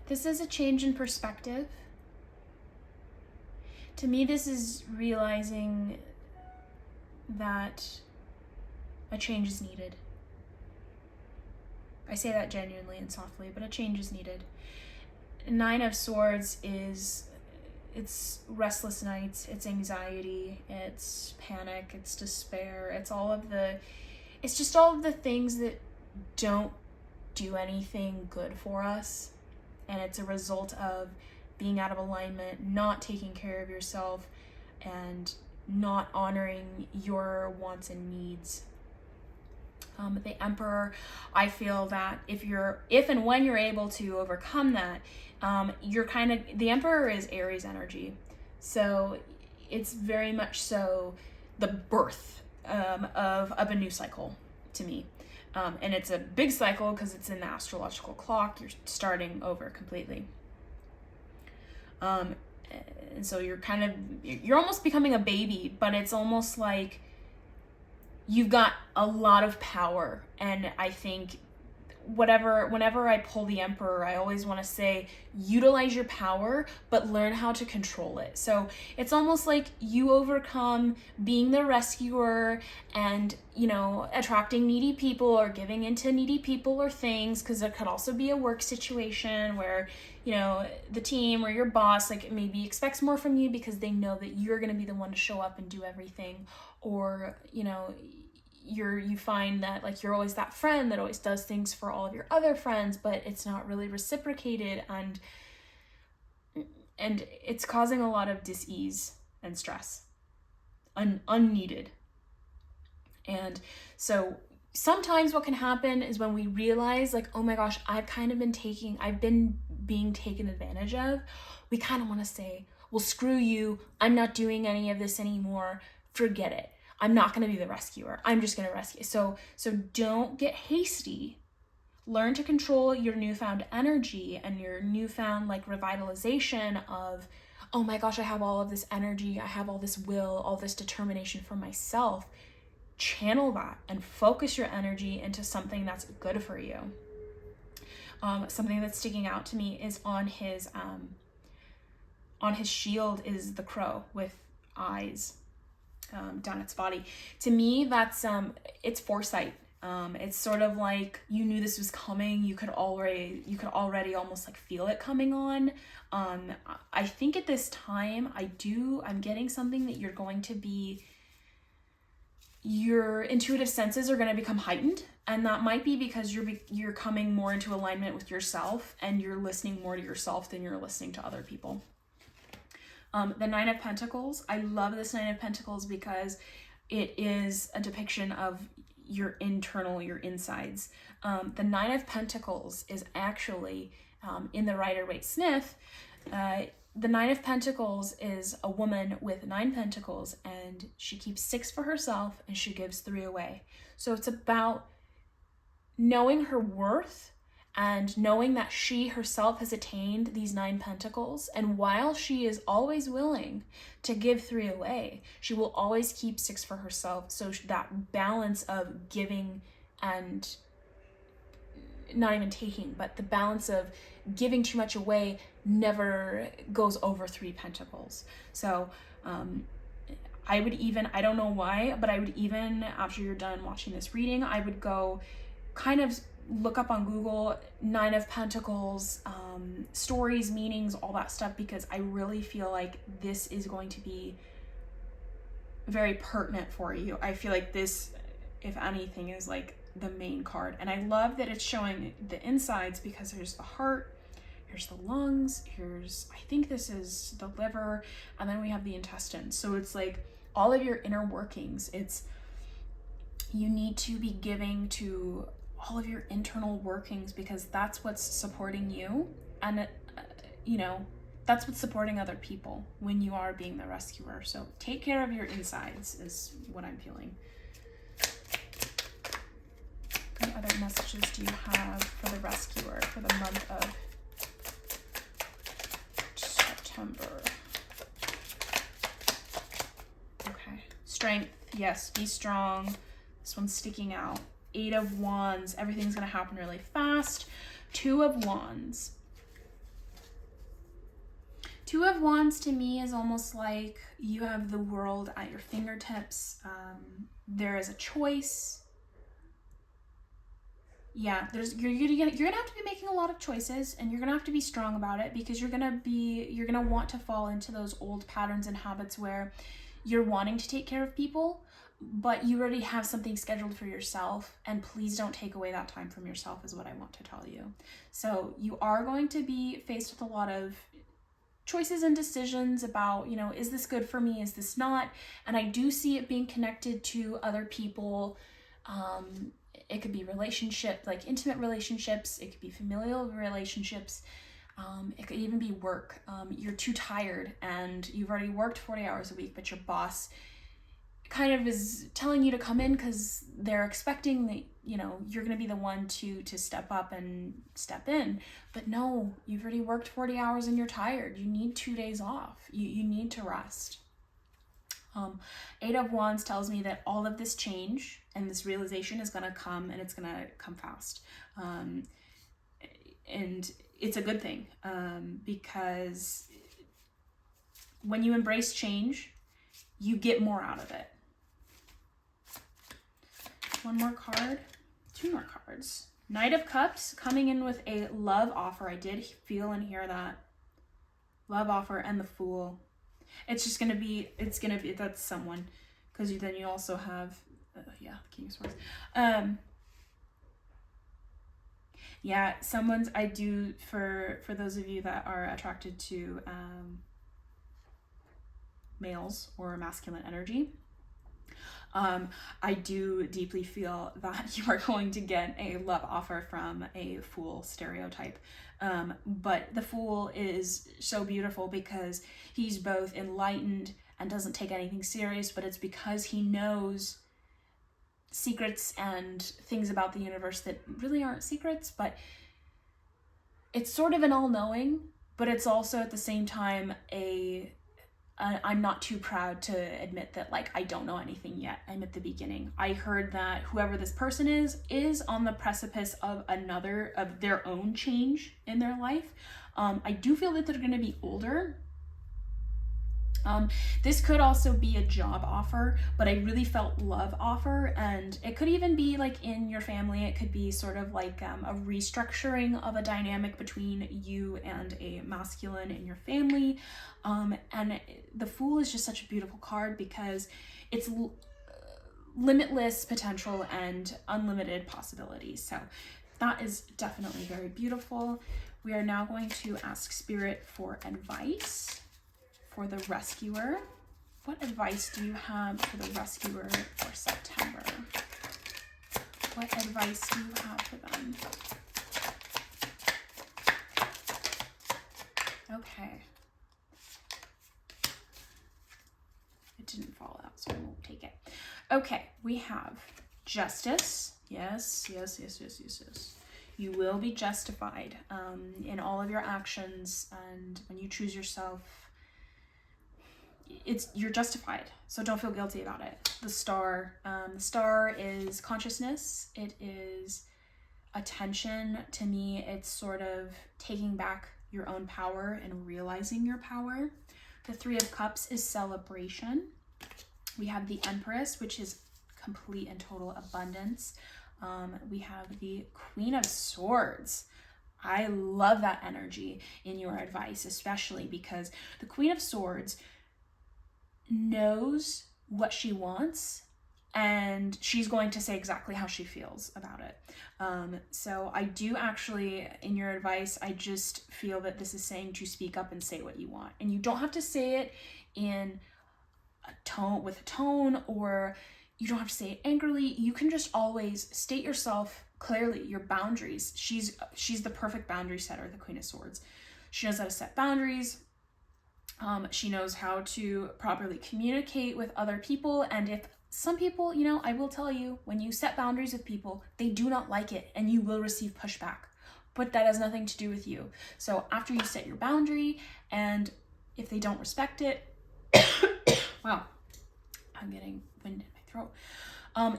S1: This is a change in perspective. To me, this is realizing that a change is needed. I say that genuinely and softly, but a change is needed. 9 of Swords it's restless nights, it's anxiety, it's panic, it's despair, it's just all of the things that don't do anything good for us. And it's a result of being out of alignment, not taking care of yourself, and not honoring your wants and needs. The Emperor, I feel that if and when you're able to overcome that, the Emperor is Aries energy. So it's very much so the birth of a new cycle to me. And it's a big cycle because it's in the astrological clock. You're starting over completely. And so you're almost becoming a baby, but it's almost like you've got a lot of power. And I think whenever I pull the Emperor, I always want to say, utilize your power, but learn how to control it. So it's almost like you overcome being the rescuer and, you know, attracting needy people or giving into needy people or things, because it could also be a work situation where, you know, the team or your boss like maybe expects more from you because they know that you're going to be the one to show up and do everything. Or, you know, you find that like you're always that friend that always does things for all of your other friends, but it's not really reciprocated, and it's causing a lot of dis-ease and stress, unneeded. And so sometimes what can happen is when we realize like, oh my gosh, I've been being taken advantage of, we kind of want to say, well, screw you, I'm not doing any of this anymore, forget it. I'm not going to be the rescuer. I'm just going to rescue. So don't get hasty. Learn to control your newfound energy and your newfound like revitalization of, oh my gosh, I have all of this energy. I have all this will, all this determination for myself. Channel that and focus your energy into something that's good for you. Something that's sticking out to me is on his shield is the crow with eyes down its body. To me, that's it's foresight. It's sort of like you knew this was coming. You could already almost like feel it coming on. I think at this time I'm getting something that you're going to be, your intuitive senses are going to become heightened, and that might be because you're coming more into alignment with yourself and you're listening more to yourself than you're listening to other people. The Nine of Pentacles, I love this Nine of Pentacles because it is a depiction of your insides. The Nine of Pentacles is actually, in the Rider-Waite-Smith, the Nine of Pentacles is a woman with 9 pentacles, and she keeps 6 for herself and she gives 3 away. So it's about knowing her worth and knowing that she herself has attained these 9 pentacles. And while she is always willing to give 3 away, she will always keep 6 for herself. So that balance of giving and not even taking, but the balance of giving too much away never goes over 3 pentacles. So I would even, I don't know why, but I would even, after you're done watching this reading, I would go kind of look up on Google 9 of Pentacles, stories, meanings, all that stuff, because I really feel like this is going to be very pertinent for you. I feel like this, if anything, is like the main card. And I love that it's showing the insides, because there's the heart, here's the lungs, I think this is the liver, and then we have the intestines. So it's like all of your inner workings. You need to be giving to all of your internal workings, because that's what's supporting you, and that's what's supporting other people when you are being the rescuer. So take care of your insides is what I'm feeling. What other messages do you have for the rescuer for the month of September? Okay. Strength. Yes, be strong. This one's sticking out. 8 of Wands. Everything's going to happen really fast. 2 of Wands. 2 of Wands to me is almost like you have the world at your fingertips. There is a choice. Yeah, you're gonna have to be making a lot of choices, and you're gonna have to be strong about it, because you're gonna want to fall into those old patterns and habits where you're wanting to take care of people, but you already have something scheduled for yourself, and please don't take away that time from yourself is what I want to tell you. So you are going to be faced with a lot of choices and decisions about, is this good for me? Is this not? And I do see it being connected to other people. It could be relationship, like intimate relationships. It could be familial relationships. It could even be work. You're too tired and you've already worked 40 hours a week, but your boss kind of is telling you to come in because they're expecting that, you're going to be the one to step up and step in. But no, you've already worked 40 hours and you're tired. You need 2 days off. You need to rest. Eight of Wands tells me that all of this change and this realization is going to come, and it's going to come fast. And it's a good thing, because when you embrace change, you get more out of it. One more card, two more cards. Knight of Cups coming in with a love offer. I did feel and hear that. Love offer and the Fool. It's gonna be, that's someone. Because then you also have, King of Swords. Yeah, I do, for those of you that are attracted to males or masculine energy, I do deeply feel that you are going to get a love offer from a Fool stereotype. But the Fool is so beautiful because he's both enlightened and doesn't take anything serious, but it's because he knows secrets and things about the universe that really aren't secrets, but it's sort of an all-knowing, but it's also at the same time I'm not too proud to admit that, like, I don't know anything yet. I'm at the beginning. I heard that whoever this person is on the precipice of their own change in their life. I do feel that they're going to be older. This could also be a job offer, but I really felt love offer, and it could even be like in your family. It could be sort of like a restructuring of a dynamic between you and a masculine in your family. And the Fool is just such a beautiful card because it's limitless potential and unlimited possibilities. So that is definitely very beautiful. We are now going to ask Spirit for advice for the Rescuer. What advice do you have for the Rescuer for September? What advice do you have for them? Okay. It didn't fall out, so I won't take it. Okay, we have Justice. Yes. You will be justified in all of your actions, and when you choose yourself, you're justified, so don't feel guilty about it. The Star is consciousness. It is attention. To me, it's sort of taking back your own power and realizing your power. The Three of Cups is celebration. We have the Empress, which is complete and total abundance. We have the Queen of Swords. I love that energy in your advice, especially because the Queen of Swords knows what she wants, and she's going to say exactly how she feels about it. So I do actually, in your advice, I just feel that this is saying to speak up and say what you want. And you don't have to say it in a tone, or you don't have to say it angrily. You can just always state yourself clearly, your boundaries. She's the perfect boundary setter, the Queen of Swords. She knows how to set boundaries. She knows how to properly communicate with other people, and if some people, I will tell you, when you set boundaries with people, they do not like it, and you will receive pushback, but that has nothing to do with you. So after you set your boundary, and if they don't respect it, wow, I'm getting wind in my throat.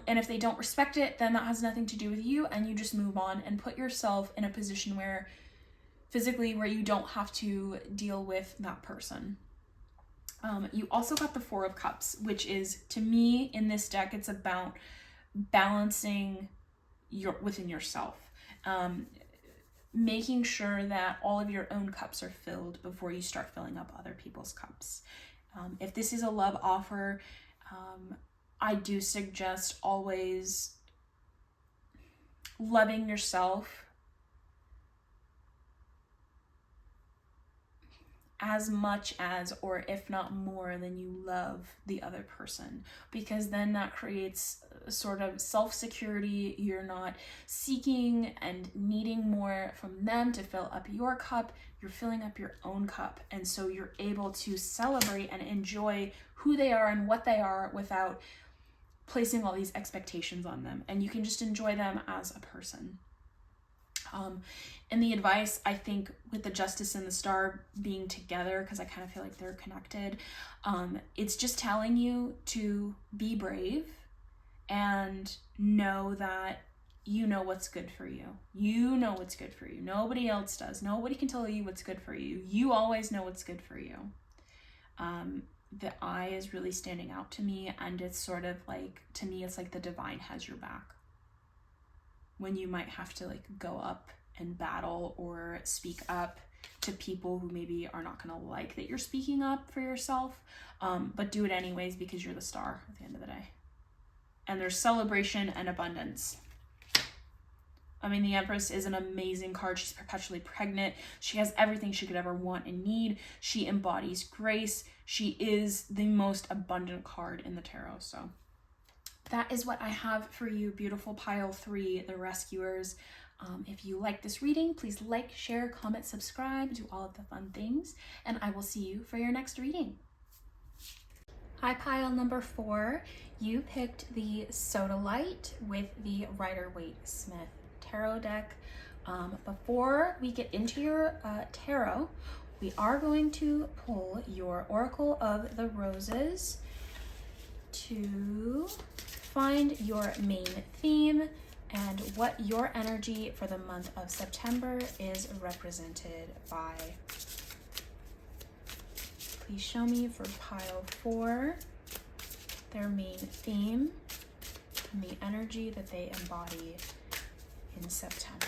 S1: And if they don't respect it, then that has nothing to do with you, and you just move on and put yourself in a position where you don't have to deal with that person. You also got the Four of Cups, which is, to me, in this deck, it's about balancing within yourself. Making sure that all of your own cups are filled before you start filling up other people's cups. If this is a love offer, I do suggest always loving yourself as much as, or if not more than, you love the other person, because then that creates a sort of self-security. You're not seeking and needing more from them to fill up your cup. You're filling up your own cup, and so you're able to celebrate and enjoy who they are and what they are without placing all these expectations on them, and you can just enjoy them as a person. And the advice, I think, with the Justice and the Star being together, because I kind of feel like they're connected, it's just telling you to be brave and know that you know what's good for you. You know what's good for you. Nobody else does. Nobody can tell you what's good for you. You always know what's good for you. The eye is really standing out to me, and it's sort of like, to me, it's like the divine has your back. When you might have to like go up and battle or speak up to people who maybe are not going to like that you're speaking up for yourself, but do it anyways because you're the star at the end of the day. And there's celebration and abundance. I mean, the Empress is an amazing card. She's perpetually pregnant. She has everything she could ever want and need. She embodies grace. She is the most abundant card in the tarot. So that is what I have for you, beautiful pile 3, the Rescuers. If you like this reading, please like, share, comment, subscribe, do all of the fun things, and I will see you for your next reading. Hi, pile number 4. You picked the Sodalite with the Rider-Waite-Smith tarot deck. Before we get into your tarot, we are going to pull your Oracle of the Roses to find your main theme and what your energy for the month of September is represented by. Please show me for pile 4 their main theme and the energy that they embody in September.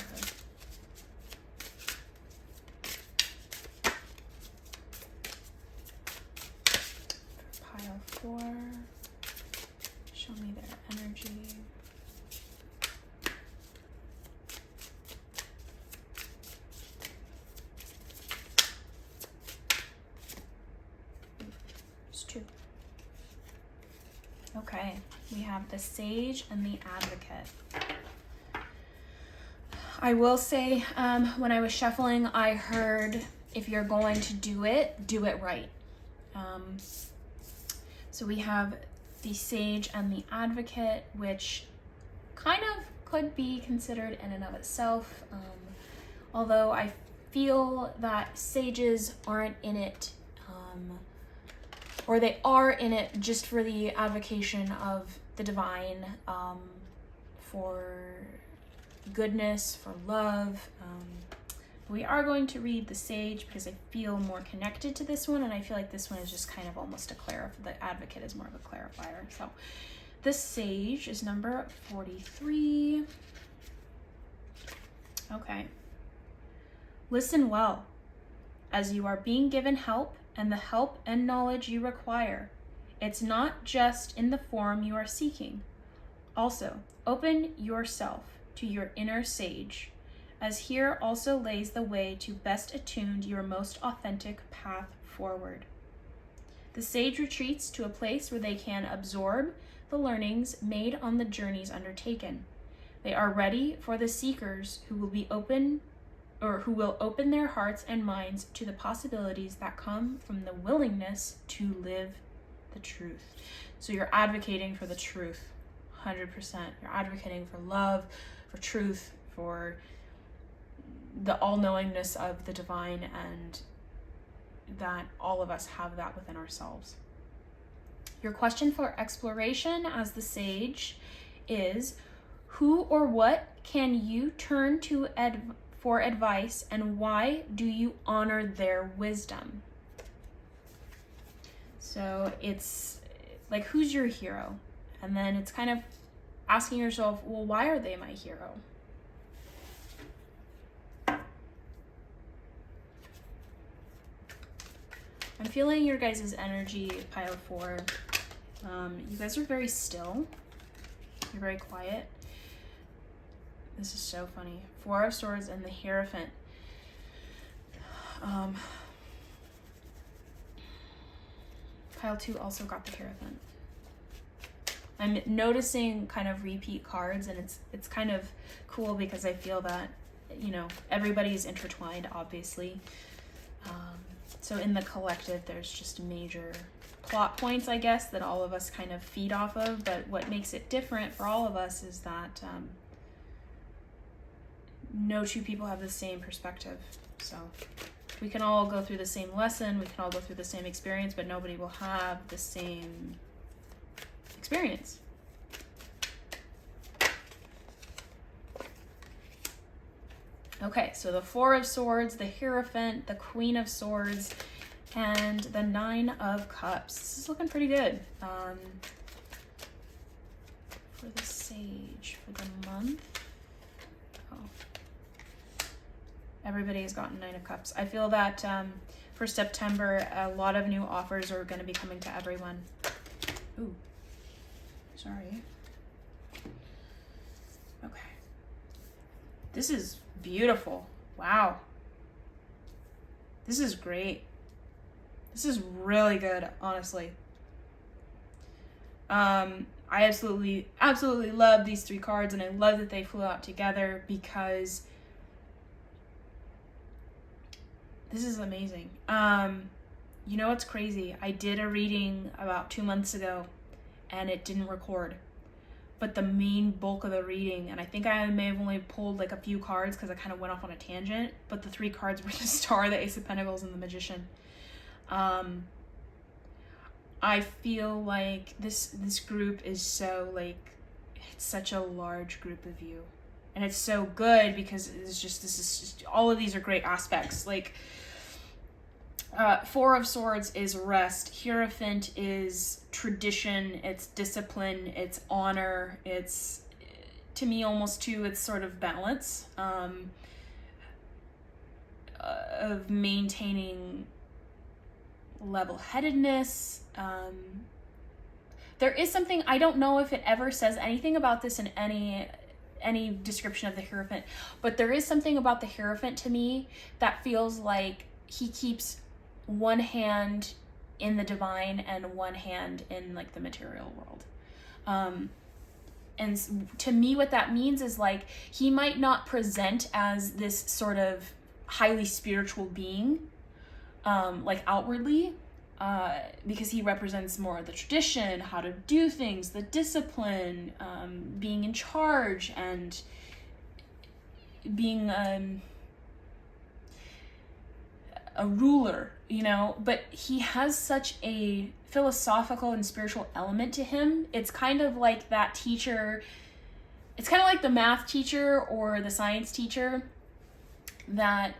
S1: For pile 4, show me their energy. There's 2. Okay, we have the Sage and the Advocate. I will say, when I was shuffling, I heard, if you're going to do it right. So we have the Sage and the Advocate, which kind of could be considered in and of itself, although I feel that Sages aren't in it, or they are in it just for the advocation of the divine, for goodness, for love. We are going to read the Sage because I feel more connected to this one, and I feel like this one is just kind of almost a the Advocate is more of a clarifier. So the Sage is number 43. Okay. Listen well, as you are being given help and the help and knowledge you require. It's not just in the form you are seeking. Also, open yourself to your inner sage, as here also lays the way to best attune your most authentic path forward. The sage retreats to a place where they can absorb the learnings made on the journeys undertaken. They are ready for the seekers who will open their hearts and minds to the possibilities that come from the willingness to live the truth. So you're advocating for the truth, 100%. You're advocating for love, for truth, for the all-knowingness of the divine, and that all of us have that within ourselves. Your question for exploration as the Sage is, who or what can you turn to for advice, and why do you honor their wisdom? So it's like, who's your hero? And then it's kind of asking yourself, well, why are they my hero? I'm feeling your guys' energy, pile 4. You guys are very still. You're very quiet. This is so funny. 4 of Swords and the Hierophant. Pile 2 also got the Hierophant. I'm noticing kind of repeat cards, and it's kind of cool because I feel that, you know, everybody's intertwined, obviously. So in the collective, there's just major plot points, I guess, that all of us kind of feed off of. But what makes it different for all of us is that no two people have the same perspective. So we can all go through the same lesson, we can all go through the same experience, but nobody will have the same experience. Okay, so the Four of Swords, the Hierophant, the Queen of Swords, and the Nine of Cups. This is looking pretty good. For the Sage, for the month. Oh. Everybody has gotten Nine of Cups. I feel that for September, a lot of new offers are going to be coming to everyone. Ooh, sorry. Okay. This is beautiful. Wow. This is great. This is really good, honestly. I absolutely love these three cards, and I love that they flew out together because this is amazing. You know what's crazy? I did a reading about 2 months ago and it didn't record. But the main bulk of the reading, and I think I may have only pulled like a few cards because I kind of went off on a tangent, but the three cards were the Star, the Ace of Pentacles, and the Magician. I feel like this group is so like, it's such a large group of you, and it's so good because this is just all of these are great aspects. Like Four of Swords is rest, Hierophant is tradition, it's discipline, it's honor, it's, to me, almost too, it's sort of balance of maintaining level-headedness. There is something, I don't know if it ever says anything about this in any description of the Hierophant, but there is something about the Hierophant to me that feels like he keeps one hand in the divine and one hand in like the material world. And to me, what that means is like, he might not present as this sort of highly spiritual being, like outwardly, because he represents more of the tradition, how to do things, the discipline, being in charge, and being a ruler, you know, but he has such a philosophical and spiritual element to him. It's kind of like that teacher, it's kind of like the math teacher or the science teacher that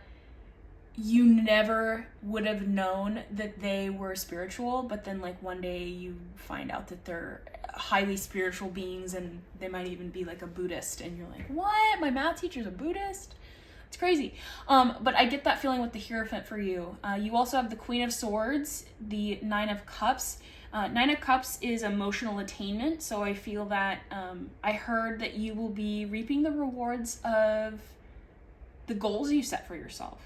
S1: you never would have known that they were spiritual, but then like one day you find out that they're highly spiritual beings, and they might even be like a Buddhist, and you're like, what? My math teacher's a Buddhist? It's crazy. But I get that feeling with the Hierophant for you. You also have the Queen of Swords, the Nine of Cups. Nine of Cups is emotional attainment, so I feel that I heard that you will be reaping the rewards of the goals you set for yourself.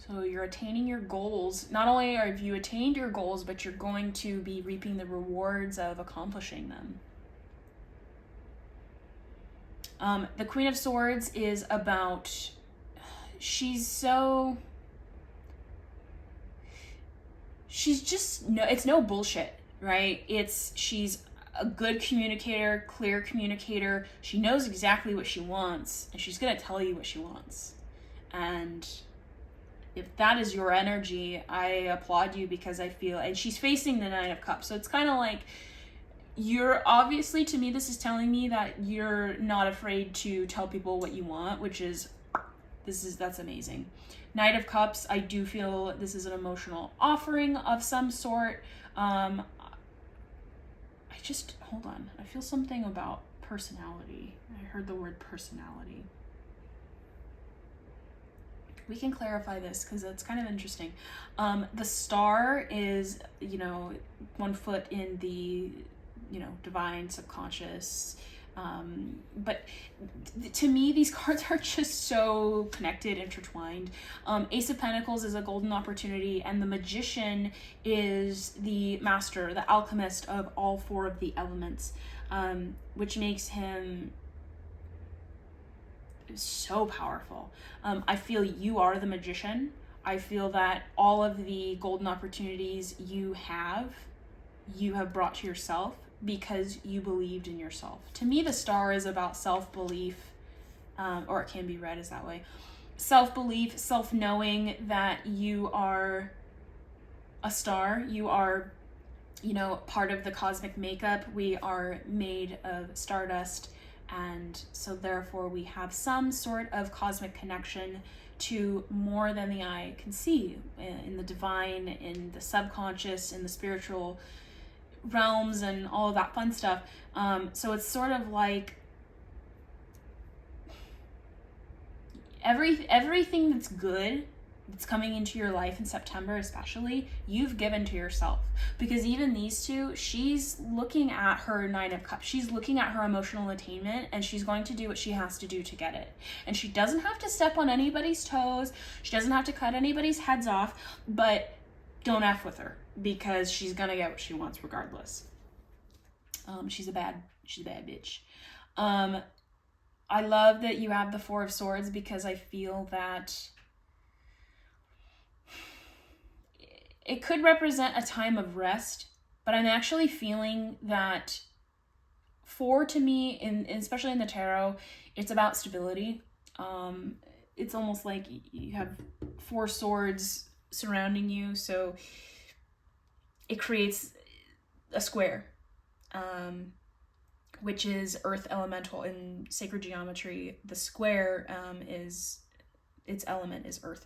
S1: So you're attaining your goals. Not only have you attained your goals, but you're going to be reaping the rewards of accomplishing them. The Queen of Swords is about, it's no bullshit, right? She's a good communicator, clear communicator. She knows exactly what she wants, and she's going to tell you what she wants. And if that is your energy, I applaud you, because I feel, and she's facing the Nine of Cups. So it's kind of like, you're obviously, to me, this is telling me that you're not afraid to tell people what you want, which is, that's amazing. Knight of Cups, I do feel this is an emotional offering of some sort. Hold on. I feel something about personality. I heard the word personality. We can clarify this because it's kind of interesting. The Star is, one foot in the, divine, subconscious. But to me, these cards are just so connected, intertwined. Ace of Pentacles is a golden opportunity, and the Magician is the master, the alchemist of all four of the elements, which makes him so powerful. I feel you are the Magician. I feel that all of the golden opportunities you have brought to yourself because you believed in yourself. To me, the Star is about self-belief or it can be read as that way. Self-belief, self-knowing that you are a star, you are, you know, part of the cosmic makeup. We are made of stardust, and so therefore we have some sort of cosmic connection to more than the eye can see, in the divine, in the subconscious, in the spiritual realms, and all of that fun stuff. So it's sort of like everything that's good that's coming into your life in September, especially, you've given to yourself. Because even these two, she's looking at her Nine of Cups. She's looking at her emotional attainment, and she's going to do what she has to do to get it. And she doesn't have to step on anybody's toes. She doesn't have to cut anybody's heads off, but don't F with her, because she's gonna get what she wants regardless. She's a bad bitch. I love that you have the Four of Swords, because I feel that it could represent a time of rest, but I'm actually feeling that four, to me, especially in the tarot, it's about stability. It's almost like you have four swords surrounding you, so it creates a square, which is earth elemental. In sacred geometry, the square its element is earth.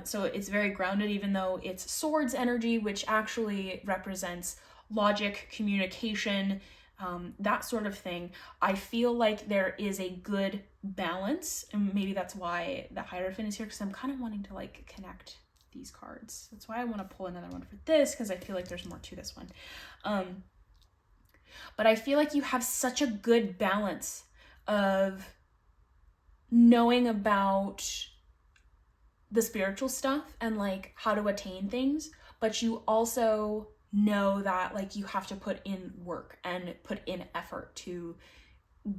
S1: So it's very grounded, even though it's swords energy, which actually represents logic, communication, that sort of thing. I feel like there is a good balance, and maybe that's why the Hierophant is here, because I'm kind of wanting to like connect these cards. That's why I want to pull another one for this, because I feel like there's more to this one. But I feel like you have such a good balance of knowing about the spiritual stuff and like how to attain things, but you also know that like you have to put in work and put in effort to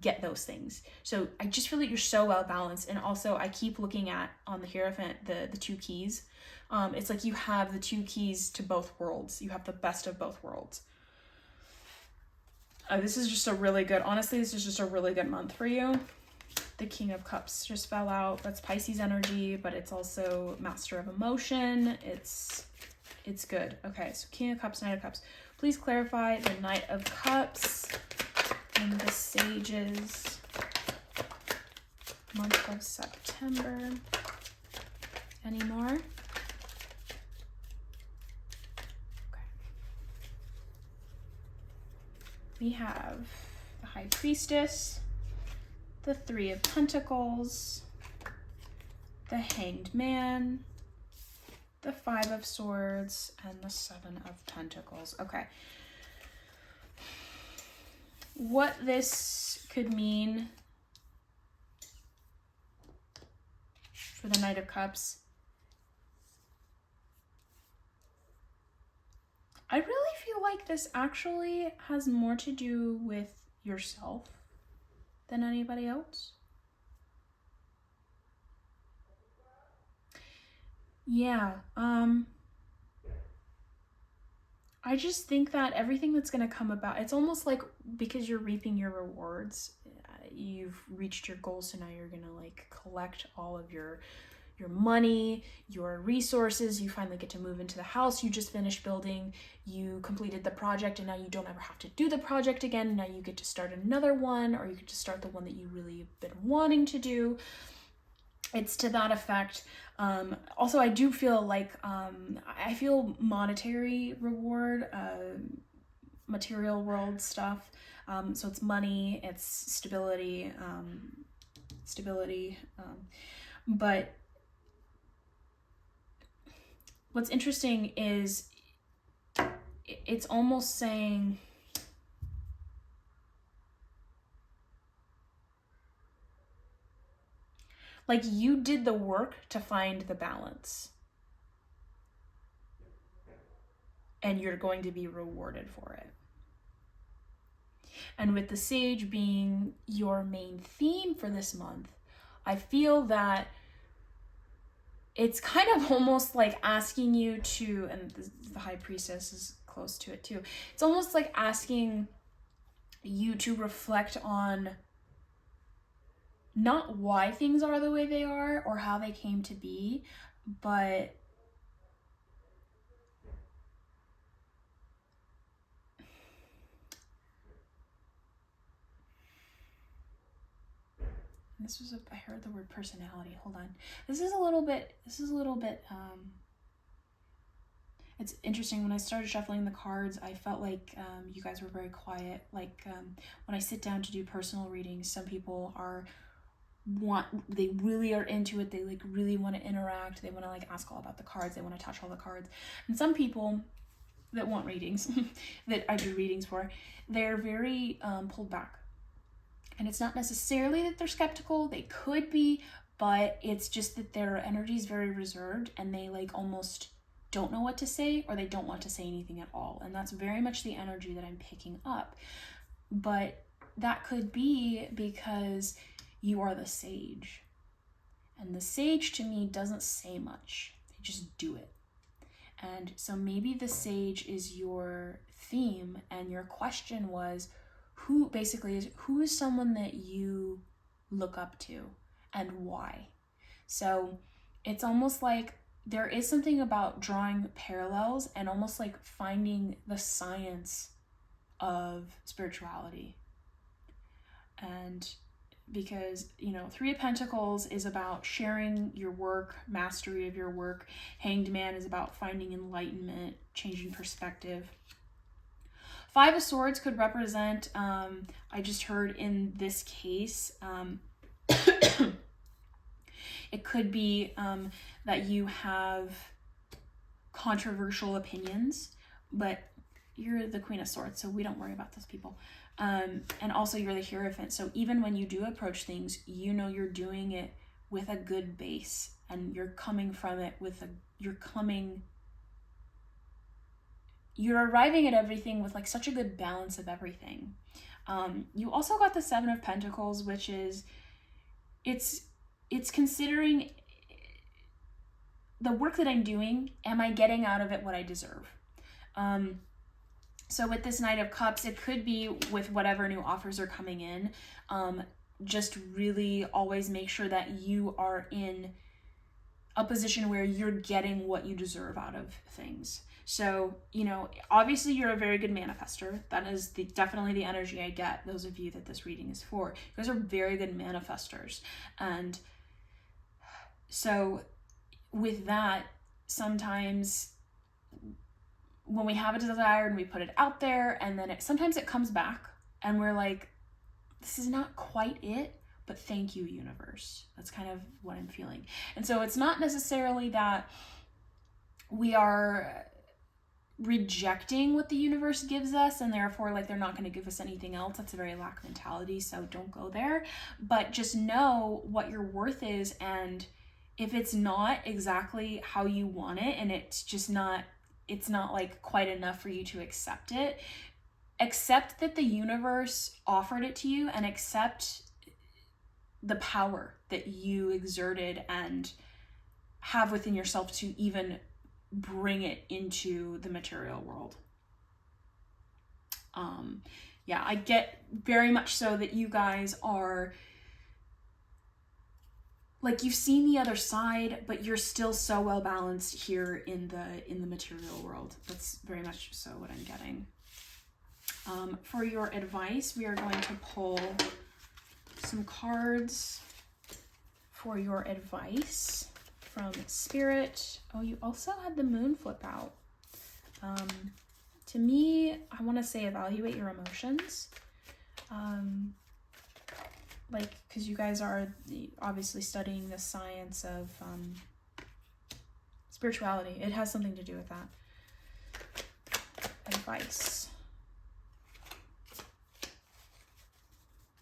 S1: get those things. So I just feel like you're so well balanced. And also I keep looking at, on the Hierophant, the two keys. It's like you have the two keys to both worlds. You have the best of both worlds. This is just a really good, honestly, this is just a really good month for you. The King of Cups just fell out. That's Pisces energy, but it's also Master of Emotion. It's good. Okay, so King of Cups, Knight of Cups. Please clarify the Knight of Cups and the Sages month of September. Any more? Okay. We have the High Priestess, the Three of Pentacles, the Hanged Man, the Five of Swords, and the Seven of Pentacles. Okay. What this could mean for the Knight of Cups, I really feel like this actually has more to do with yourself than anybody else. Yeah, I just think that everything that's going to come about, it's almost like because you're reaping your rewards, you've reached your goals, so now you're going to like collect all of your money, your resources. You finally get to move into the house you just finished building. You completed the project, and now you don't ever have to do the project again. Now you get to start another one, or you get to start the one that you really have been wanting to do. It's to that effect. Also, I do feel like I feel monetary reward, material world stuff. So it's money, it's stability, but what's interesting is it's almost saying like you did the work to find the balance, and you're going to be rewarded for it. And with the Sage being your main theme for this month, I feel that it's kind of almost like asking you to, and the High Priestess is close to it too, it's almost like asking you to reflect on not why things are the way they are or how they came to be, but I heard the word personality. Hold on. This is a little bit, it's interesting. When I started shuffling the cards, I felt like you guys were very quiet. Like when I sit down to do personal readings, some people they really are into it. They like really want to interact. They want to like ask all about the cards. They want to touch all the cards. And some people that want readings, that I do readings for, they're very pulled back. And it's not necessarily that they're skeptical. They could be, but it's just that their energy is very reserved and they like almost don't know what to say, or they don't want to say anything at all. And that's very much the energy that I'm picking up. But that could be because you are the sage. And the sage to me doesn't say much. They just do it. And so maybe the sage is your theme, and your question was, who is someone that you look up to and why? So it's almost like there is something about drawing parallels and almost like finding the science of spirituality. And because, Three of Pentacles is about sharing your work, mastery of your work. Hanged Man is about finding enlightenment, changing perspective. Five of Swords could represent, I just heard in this case, it could be that you have controversial opinions, but you're the Queen of Swords, so we don't worry about those people. And also you're the Hierophant, so even when you do approach things, you're doing it with a good base, and you're coming from it you're arriving at everything with like such a good balance of everything. You also got the Seven of Pentacles, which is, it's considering the work that I'm doing, am I getting out of it what I deserve? So with this Knight of Cups, it could be with whatever new offers are coming in, just really always make sure that you are in a position where you're getting what you deserve out of things. So, obviously you're a very good manifester. That is definitely the energy I get, those of you that this reading is for. You guys are very good manifestors. And so with that, sometimes when we have a desire and we put it out there, and then sometimes it comes back and we're like, this is not quite it, but thank you, universe. That's kind of what I'm feeling. And so it's not necessarily that we are rejecting what the universe gives us and therefore like they're not going to give us anything else. That's a very lack mentality, so don't go there. But just know what your worth is, and if it's not exactly how you want it, and it's not like quite enough for you to accept it, accept that the universe offered it to you, and accept the power that you exerted and have within yourself to even bring it into the material world. I get very much so that you guys are like, you've seen the other side, but you're still so well balanced here in the material world. That's very much so what I'm getting. For your advice, we are going to pull some cards for your advice from Spirit. Oh, you also had the Moon flip out. To me, I want to say evaluate your emotions. Because you guys are obviously studying the science of spirituality. It has something to do with that. Advice.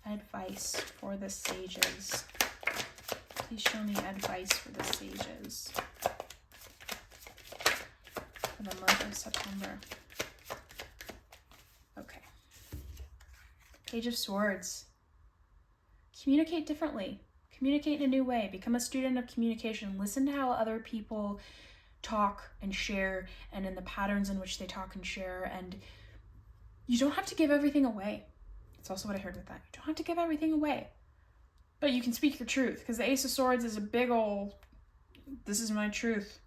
S1: Advice for the sages. Please show me advice for the sages for the month of September. Okay. Page of Swords. Communicate differently. Communicate in a new way. Become a student of communication. Listen to how other people talk and share, and in the patterns in which they talk and share. And you don't have to give everything away. That's also what I heard with that. You don't have to give everything away. But you can speak your truth, because the Ace of Swords is a big old, this is my truth.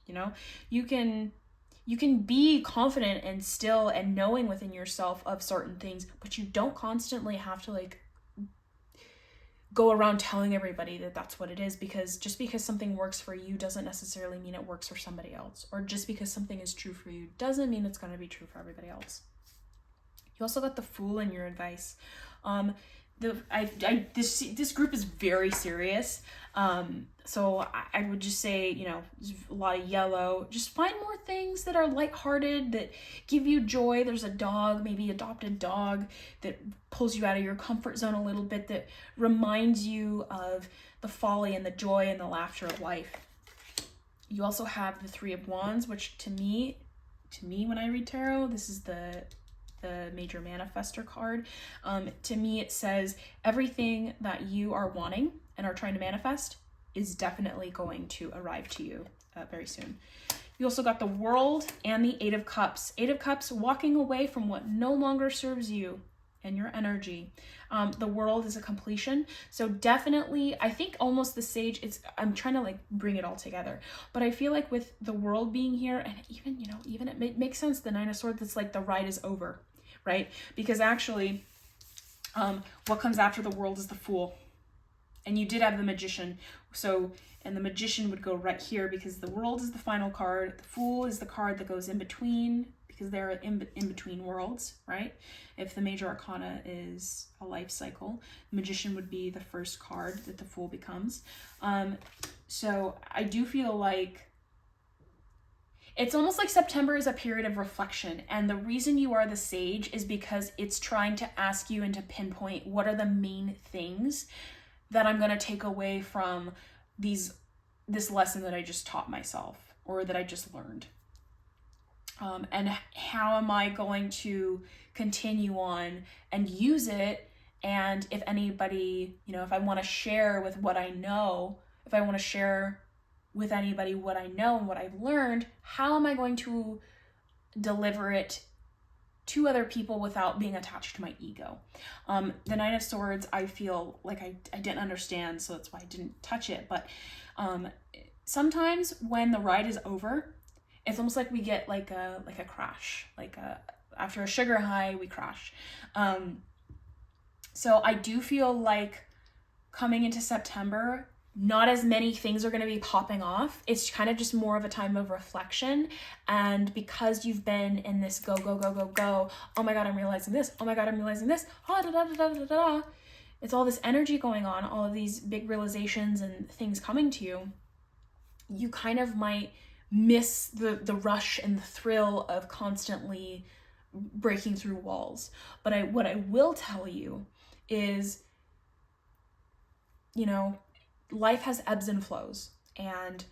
S1: You know, you can be confident and still and knowing within yourself of certain things, but you don't constantly have to like go around telling everybody that that's what it is, because just because something works for you doesn't necessarily mean it works for somebody else, or just because something is true for you doesn't mean it's going to be true for everybody else. You also got the Fool in your advice. This group is very serious. So I would just say, you know, a lot of yellow. Just find more things that are lighthearted, that give you joy. There's a dog, maybe adopt a dog that pulls you out of your comfort zone a little bit, that reminds you of the folly and the joy and the laughter of life. You also have the Three of Wands, which to me, when I read tarot, this is the major manifestor card. To me, it says everything that you are wanting and are trying to manifest is definitely going to arrive to you very soon. You also got the World and the Eight of Cups. Eight of Cups, walking away from what no longer serves you and your energy. The World is a completion. So definitely, I think almost the Sage, I'm trying to like bring it all together. But I feel like with the World being here, and even it makes sense, the Nine of Swords, it's like the ride is over, right? Because actually, what comes after the World is the Fool. And you did have the Magician. So, and the Magician would go right here, because the World is the final card. The Fool is the card that goes in between, because they're in between worlds, right? If the major arcana is a life cycle, the Magician would be the first card that the Fool becomes. So I do feel like it's almost like September is a period of reflection. And the reason you are the Sage is because it's trying to ask you and to pinpoint what are the main things that I'm going to take away from this lesson that I just taught myself, or that I just learned. And how am I going to continue on and use it? And if anybody, you know, if I want to share with what I know, if I want to share with anybody what I know and what I've learned, how am I going to deliver it to other people without being attached to my ego? The Nine of Swords, I feel like I didn't understand, so that's why I didn't touch it. But sometimes when the ride is over, it's almost like we get like a crash, after a sugar high, we crash. So I do feel like coming into September, not as many things are going to be popping off. It's kind of just more of a time of reflection. And because you've been in this go, go, go, go, go, oh my God, I'm realizing this. Oh my God, I'm realizing this. Da, da, da, da, da, da. It's all this energy going on, all of these big realizations and things coming to you. You kind of might miss the rush and the thrill of constantly breaking through walls. But what I will tell you is, you know, life has ebbs and flows, and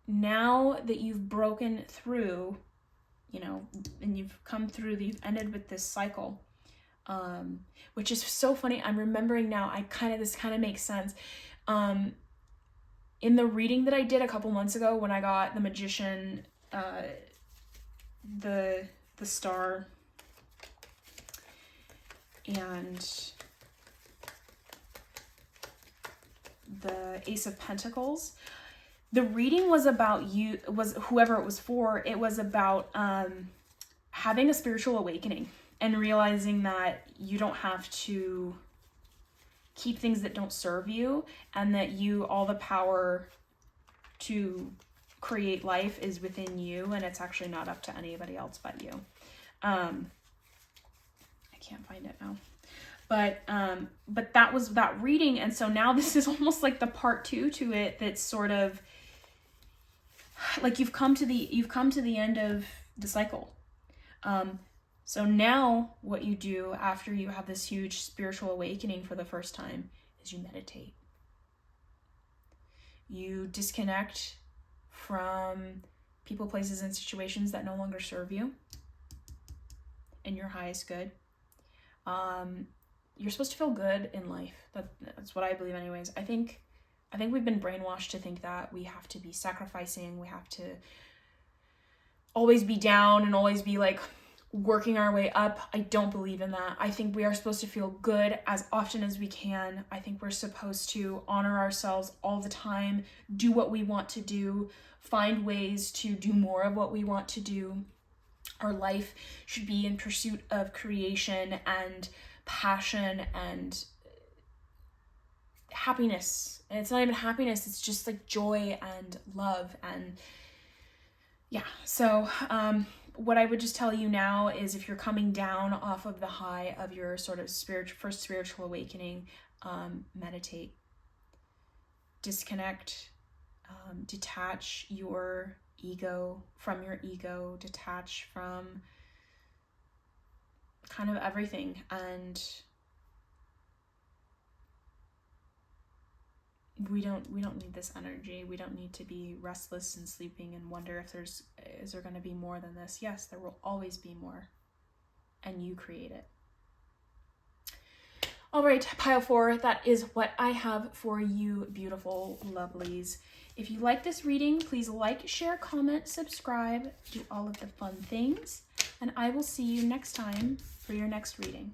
S1: now that you've broken through, you know, and you've come through, you've ended with this cycle, which is so funny. I'm remembering now, this kind of makes sense. In the reading that I did a couple months ago, when I got the Magician, the Star, and the Ace of Pentacles, the reading was about whoever it was for, it was about having a spiritual awakening and realizing that you don't have to keep things that don't serve you, and that all the power to create life is within you, and it's actually not up to anybody else but you. I can't find it now. But that was that reading, and so now this is almost like the part 2 to it. That's sort of like you've come to the end of the cycle. So now what you do after you have this huge spiritual awakening for the first time is you meditate. You disconnect from people, places, and situations that no longer serve you and your highest good. You're supposed to feel good in life. That's what I believe anyways. I think we've been brainwashed to think that we have to be sacrificing, we have to always be down and always be like working our way up. I don't believe in that. I think we are supposed to feel good as often as we can. I think we're supposed to honor ourselves all the time, do what we want to do, find ways to do more of what we want to do. Our life should be in pursuit of creation and passion and happiness. And it's not even happiness, it's just like joy and love. And yeah, so what I would just tell you now is, if you're coming down off of the high of your sort of first spiritual awakening, meditate, disconnect, detach your ego from your ego, detach from kind of everything. And we don't need this energy. We don't need to be restless and sleeping and wonder if is there going to be more than this. Yes, there will always be more, and you create it. All right, pile 4, that is what I have for you, beautiful lovelies. If you like this reading, please like, share, comment, subscribe, do all of the fun things, and I will see you next time for your next reading.